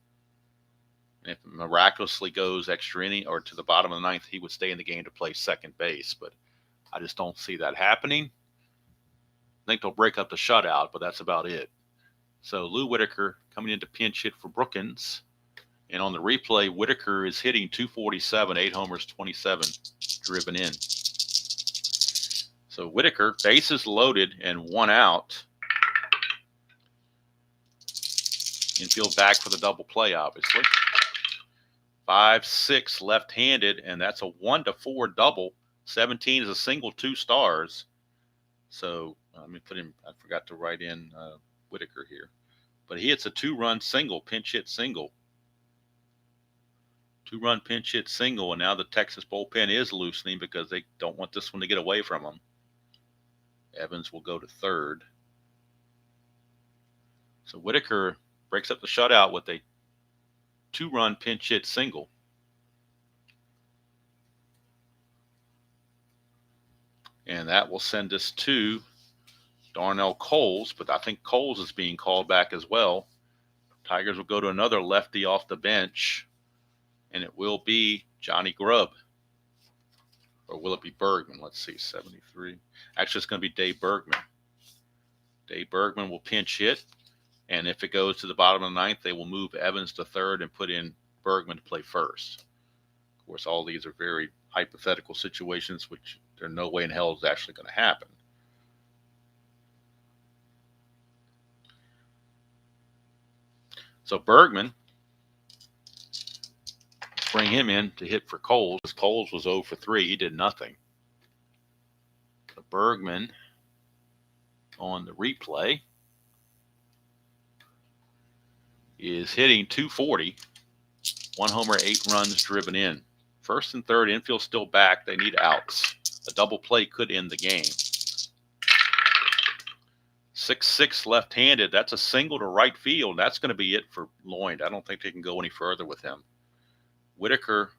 And if it miraculously goes extra inning or to the bottom of the 9th, he would stay in the game to play second base, but I just don't see that happening. I think they'll break up the shutout, but that's about it. So Lou Whitaker coming in to pinch hit for Brookins. And on the replay, Whitaker is hitting .247, 8 homers, 27 driven in. So Whitaker, bases loaded and 1 out. Infield back for the double play, obviously. 5-6 left-handed, and that's a 1-4 double. 17 is a single, 2 stars. So let me put him, I forgot to write in Whitaker here. But he hits a 2-run single, pinch hit single. 2-run pinch hit single, and now the Texas bullpen is loosening because they don't want this one to get away from them. Evans will go to third. So Whitaker breaks up the shutout with a 2-run pinch hit single. And that will send us to Darnell Coles, but I think Coles is being called back as well. Tigers will go to another lefty off the bench, and it will be Johnny Grubb. Or will it be Bergman? Let's see, 73. Actually, it's going to be Dave Bergman. Dave Bergman will pinch hit, and if it goes to the bottom of the ninth, they will move Evans to third and put in Bergman to play first. Of course, all these are very hypothetical situations, which there's no way in hell is actually going to happen. So Bergman, bring him in to hit for Coles. Coles was 0 for 3. He did nothing. So Bergman on the replay is hitting 240. 1 homer, 8 runs driven in. First and third, infield still back. They need outs. A double play could end the game. 6-6 left-handed. That's a single to right field. That's going to be it for Lloyd. I don't think they can go any further with him. Whitaker,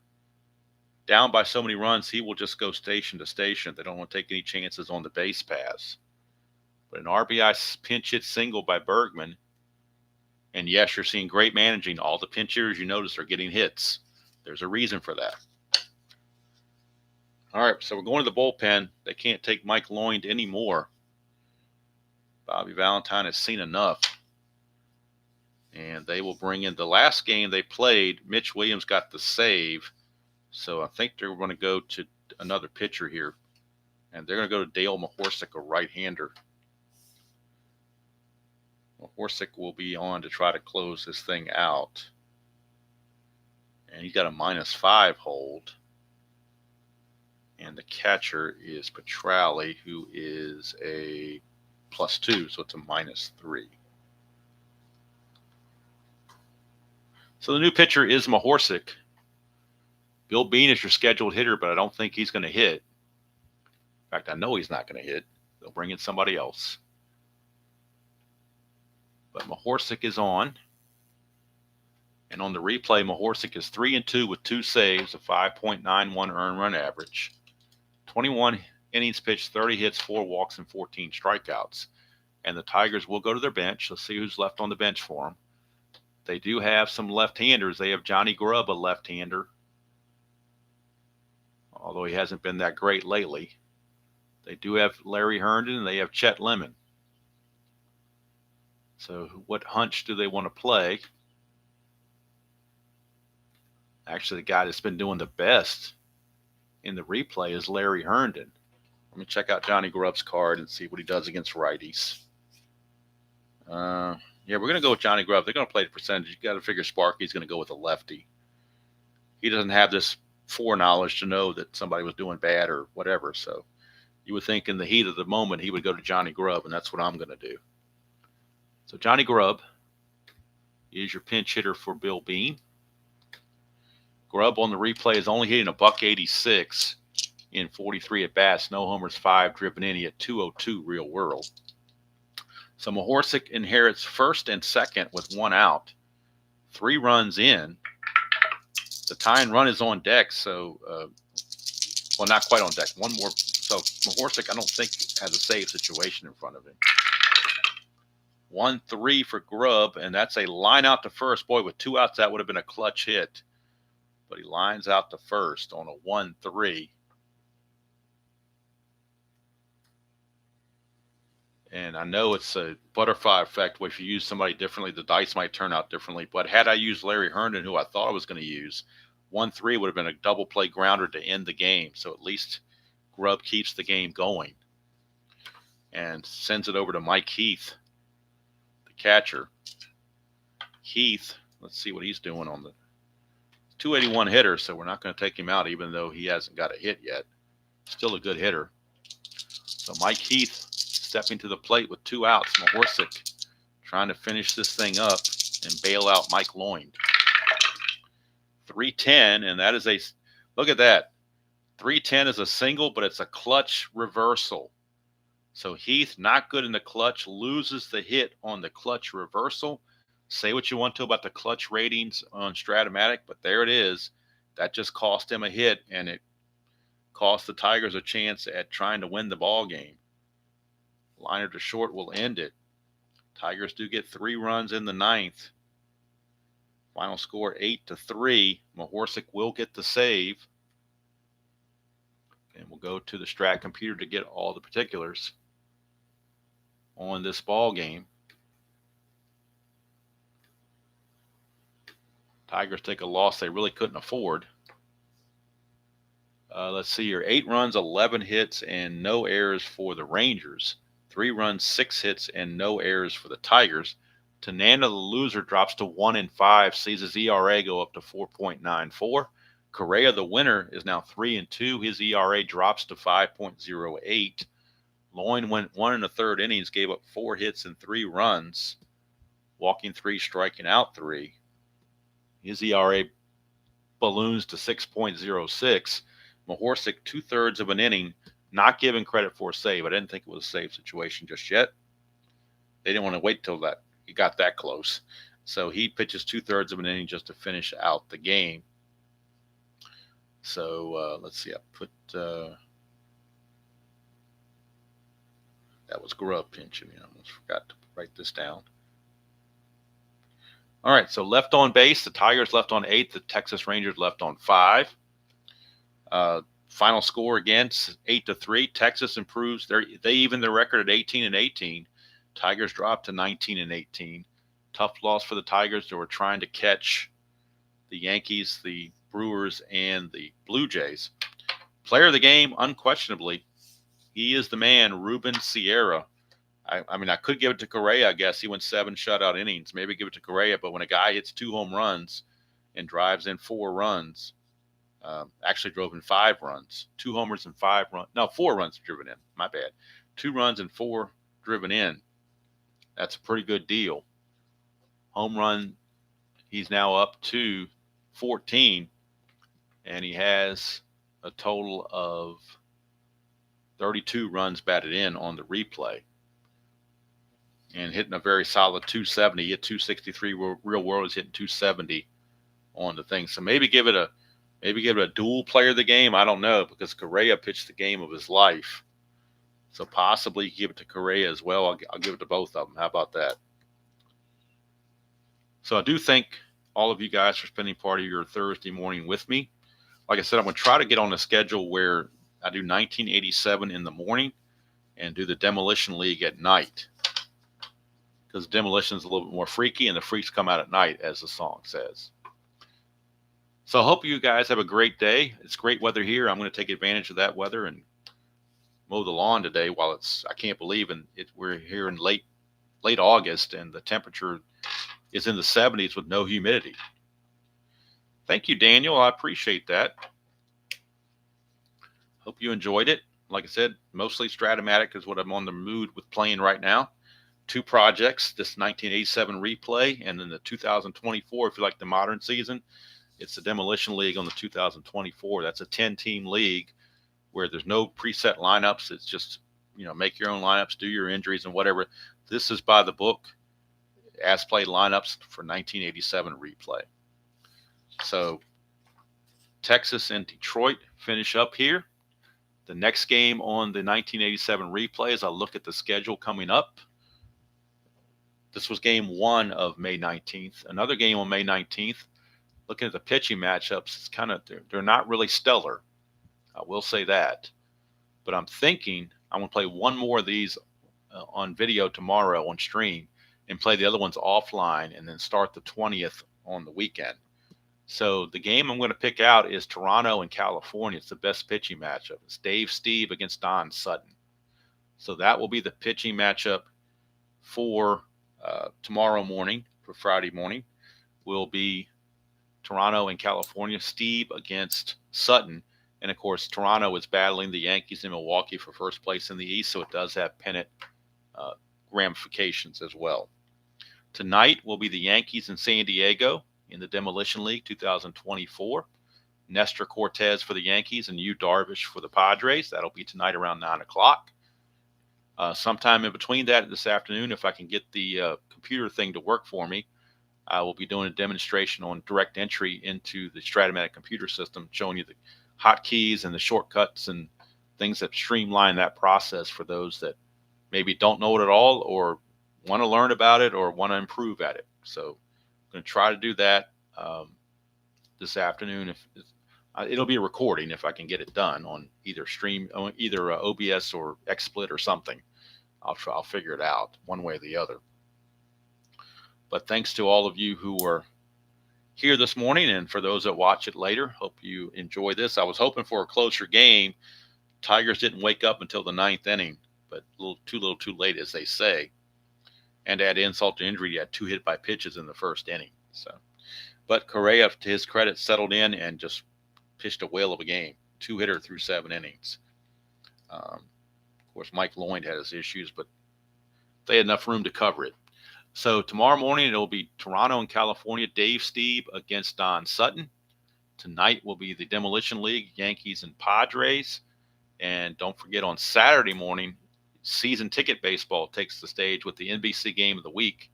down by so many runs, he will just go station to station. They don't want to take any chances on the base pass. But an RBI pinch hit single by Bergman. And yes, you're seeing great managing. All the pinch hitters you notice are getting hits. There's a reason for that. All right, so we're going to the bullpen. They can't take Mike Lloyd anymore. Bobby Valentine has seen enough. And they will bring in the last game they played. Mitch Williams got the save. So I think they're going to go to another pitcher here. And they're going to go to Dale Mahorsic, a right-hander. Mahorsic will be on to try to close this thing out. And he's got a -5 hold. And the catcher is Petrali, who is a +2, so it's a -3. So the new pitcher is Mahorsic. Bill Bean is your scheduled hitter, but I don't think he's going to hit. In fact, I know he's not going to hit. They'll bring in somebody else. But Mahorsic is on. And on the replay, Mahorsic is 3-2 with 2 saves, a 5.91 earned run average. 21 innings pitched, 30 hits, 4 walks, and 14 strikeouts. And the Tigers will go to their bench. Let's see who's left on the bench for them. They do have some left-handers. They have Johnny Grubb, a left-hander, although he hasn't been that great lately. They do have Larry Herndon, and they have Chet Lemon. So what hunch do they want to play? Actually, the guy that's been doing the best in the replay is Larry Herndon. Let me check out Johnny Grubb's card and see what he does against righties. Yeah, we're going to go with Johnny Grubb. They're going to play the percentage. You got to figure Sparky's going to go with a lefty. He doesn't have this foreknowledge to know that somebody was doing bad or whatever. So you would think in the heat of the moment he would go to Johnny Grubb, and that's what I'm going to do. So Johnny Grubb is your pinch hitter for Bill Bean. Grubb on the replay is only hitting a $186 in 43 at bats. No homers, 5 driven in. He had 202 real world. So Mahorsic inherits first and second with 1 out. 3 runs in. The tying run is on deck. So, well, not quite on deck. 1 more. So Mahorsic, I don't think, has a save situation in front of him. 1-3 for Grubb, and that's a line out to first. Boy, with 2 outs, that would have been a clutch hit. But he lines out to first on a 1-3. And I know it's a butterfly effect where if you use somebody differently, the dice might turn out differently. But had I used Larry Herndon, who I thought I was going to use, 1-3 would have been a double play grounder to end the game. So at least Grubb keeps the game going and sends it over to Mike Heath, the catcher. Heath, let's see what he's doing on the 281 hitter, so we're not going to take him out even though he hasn't got a hit yet. Still a good hitter. So Mike Heath stepping to the plate with 2 outs. Mahorsic trying to finish this thing up and bail out Mike Lloyd. 310, and that is a, look at that. 310 is a single, but it's a clutch reversal. So Heath, not good in the clutch, loses the hit on the clutch reversal. Say what you want to about the clutch ratings on Strat-O-Matic, but there it is. That just cost him a hit, and it cost the Tigers a chance at trying to win the ball game. Liner to short will end it. Tigers do get 3 runs in the 9th. Final score 8-3. Mahorsic will get the save. And we'll go to the Strat computer to get all the particulars on this ball game. Tigers take a loss they really couldn't afford. Let's see here. 8 runs, 11 hits, and no errors for the Rangers. 3 runs, 6 hits, and no errors for the Tigers. Tanana, the loser, drops to 1-5, sees his ERA go up to 4.94. Correa, the winner, is now 3-2. His ERA drops to 5.08. Loin went 1 1/3 innings, gave up 4 hits and 3 runs, walking 3, striking out 3. His ERA balloons to 6.06. Mahorsic, 2/3 of an inning, not given credit for a save. I didn't think it was a save situation just yet. They didn't want to wait till that he got that close. So he pitches 2/3 of an inning just to finish out the game. So let's see. I put that was Grub pinching. I almost forgot to write this down. All right, so left on base, the Tigers left on 8, the Texas Rangers left on 5. Final score again, 8-3. Texas improves. They even their record at 18-18. Tigers drop to 19-18. Tough loss for the Tigers. They were trying to catch the Yankees, the Brewers, and the Blue Jays. Player of the game, unquestionably, he is the man, Ruben Sierra. I mean, I could give it to Correa, I guess. He went 7 shutout innings. Maybe give it to Correa, but when a guy hits 2 home runs and drives in 4 runs, actually drove in 5 runs, 2 homers and 5 runs. No, 4 runs driven in. My bad. 2 runs and 4 driven in. That's a pretty good deal. Home run, he's now up to 14, and he has a total of 32 runs batted in on the replay. And hitting a very solid 270. He hit 263. Real world is hitting 270 on the thing. So maybe give it a dual player of the game. I don't know, because Correa pitched the game of his life. So possibly give it to Correa as well. I'll give it to both of them. How about that? So I do thank all of you guys for spending part of your Thursday morning with me. Like I said, I'm going to try to get on a schedule where I do 1987 in the morning and do the Demolition League at night, because demolition is a little bit more freaky, and the freaks come out at night, as the song says. So I hope you guys have a great day. It's great weather here. I'm going to take advantage of that weather and mow the lawn today while it's, I can't believe we're here in late August, and the temperature is in the 70s with no humidity. Thank you, Daniel. I appreciate that. Hope you enjoyed it. Like I said, mostly Strat-O-Matic is what I'm on the mood with playing right now. 2 projects, this 1987 replay, and then the 2024, if you like the modern season, it's the Demolition League on the 2024. That's a 10-team league where there's no preset lineups. It's just, make your own lineups, do your injuries and whatever. This is by the book, as played lineups for 1987 replay. So Texas and Detroit finish up here. The next game on the 1987 replay, as I look at the schedule coming up, this was game 1 of May 19th. Another game on May 19th. Looking at the pitching matchups, it's kind of, they're not really stellar. I will say that. But I'm thinking I'm going to play one more of these on video tomorrow on stream and play the other ones offline, and then start the 20th on the weekend. So the game I'm going to pick out is Toronto and California. It's the best pitching matchup. It's Dave Steve against Don Sutton. So that will be the pitching matchup for tomorrow morning. For Friday morning will be Toronto and California. Steve against Sutton. And of course, Toronto is battling the Yankees in Milwaukee for first place in the East, so it does have pennant ramifications as well. Tonight will be the Yankees in San Diego in the Demolition League 2024. Nestor Cortez for the Yankees and Yu Darvish for the Padres. That'll be tonight around 9 o'clock. Sometime in between that this afternoon, if I can get the computer thing to work for me, I will be doing a demonstration on direct entry into the Strat-O-Matic computer system, showing you the hotkeys and the shortcuts and things that streamline that process for those that maybe don't know it at all, or want to learn about it, or want to improve at it. So I'm going to try to do that this afternoon. If it'll be a recording if I can get it done on either OBS or XSplit or something. I'll figure it out one way or the other. But thanks to all of you who were here this morning, and for those that watch it later, hope you enjoy this. I was hoping for a closer game. Tigers didn't wake up until the 9th inning, but a little too late, as they say. And to add insult to injury, he had 2 hit by pitches in the first inning. So, but Correa, to his credit, settled in and just pitched a whale of a game. 2-hitter through 7 innings. Of course, Mike Lloyd had his issues, but they had enough room to cover it. So tomorrow morning, it'll be Toronto and California, Dave Stieb against Don Sutton. Tonight will be the Demolition League, Yankees and Padres. And don't forget, on Saturday morning, season ticket baseball takes the stage with the NBC game of the week,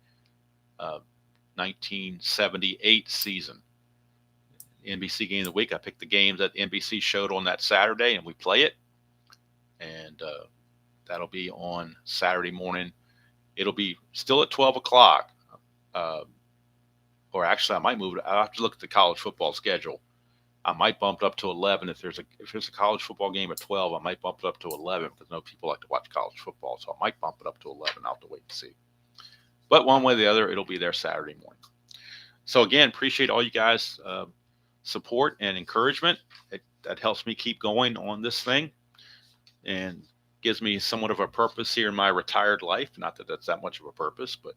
1978 season. NBC game of the week, I picked the games that NBC showed on that Saturday, and we play it. And that'll be on Saturday morning. It'll be still at 12 o'clock. Or actually, I might move it. I'll have to look at the college football schedule. I might bump it up to 11. If there's a college football game at 12, I might bump it up to 11 because I know people like to watch college football. So I might bump it up to 11. I'll have to wait and see. But one way or the other, it'll be there Saturday morning. So again, appreciate all you guys' support and encouragement. That helps me keep going on this thing and gives me somewhat of a purpose here in my retired life. Not that that's that much of a purpose, but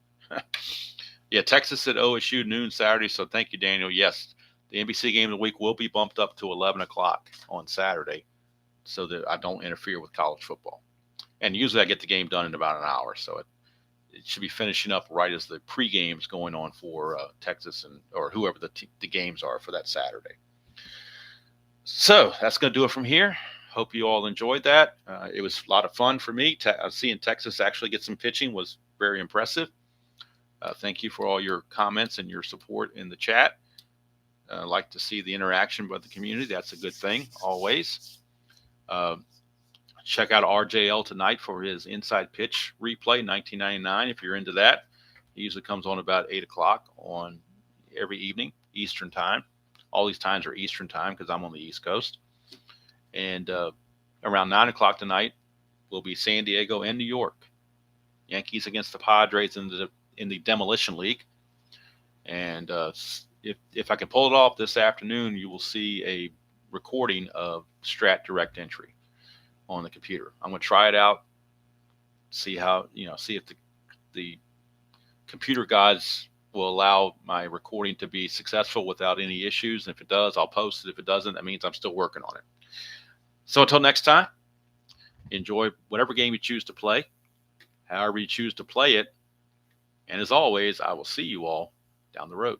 yeah, Texas at OSU noon Saturday. So thank you, Daniel. Yes, the NBC game of the week will be bumped up to 11 o'clock on Saturday so that I don't interfere with college football. And usually I get the game done in about an hour. So it should be finishing up right as the pre-game's going on for Texas or whoever the games are for that Saturday. So that's going to do it from here. Hope you all enjoyed that. It was a lot of fun for me. Seeing Texas actually get some pitching was very impressive. Thank you for all your comments and your support in the chat. I like to see the interaction with the community. That's a good thing, always. Check out RJL tonight for his Inside Pitch replay, 1999, if you're into that. He usually comes on about 8 o'clock on every evening, Eastern time. All these times are Eastern time because I'm on the East Coast. And around 9 o'clock tonight will be San Diego and New York. Yankees against the Padres in the Demolition League. And if I can pull it off this afternoon, you will see a recording of Strat Direct Entry on the computer. I'm going to try it out, see if the computer gods will allow my recording to be successful without any issues. And if it does, I'll post it. If it doesn't, that means I'm still working on it. So until next time, enjoy whatever game you choose to play, however you choose to play it. And as always, I will see you all down the road.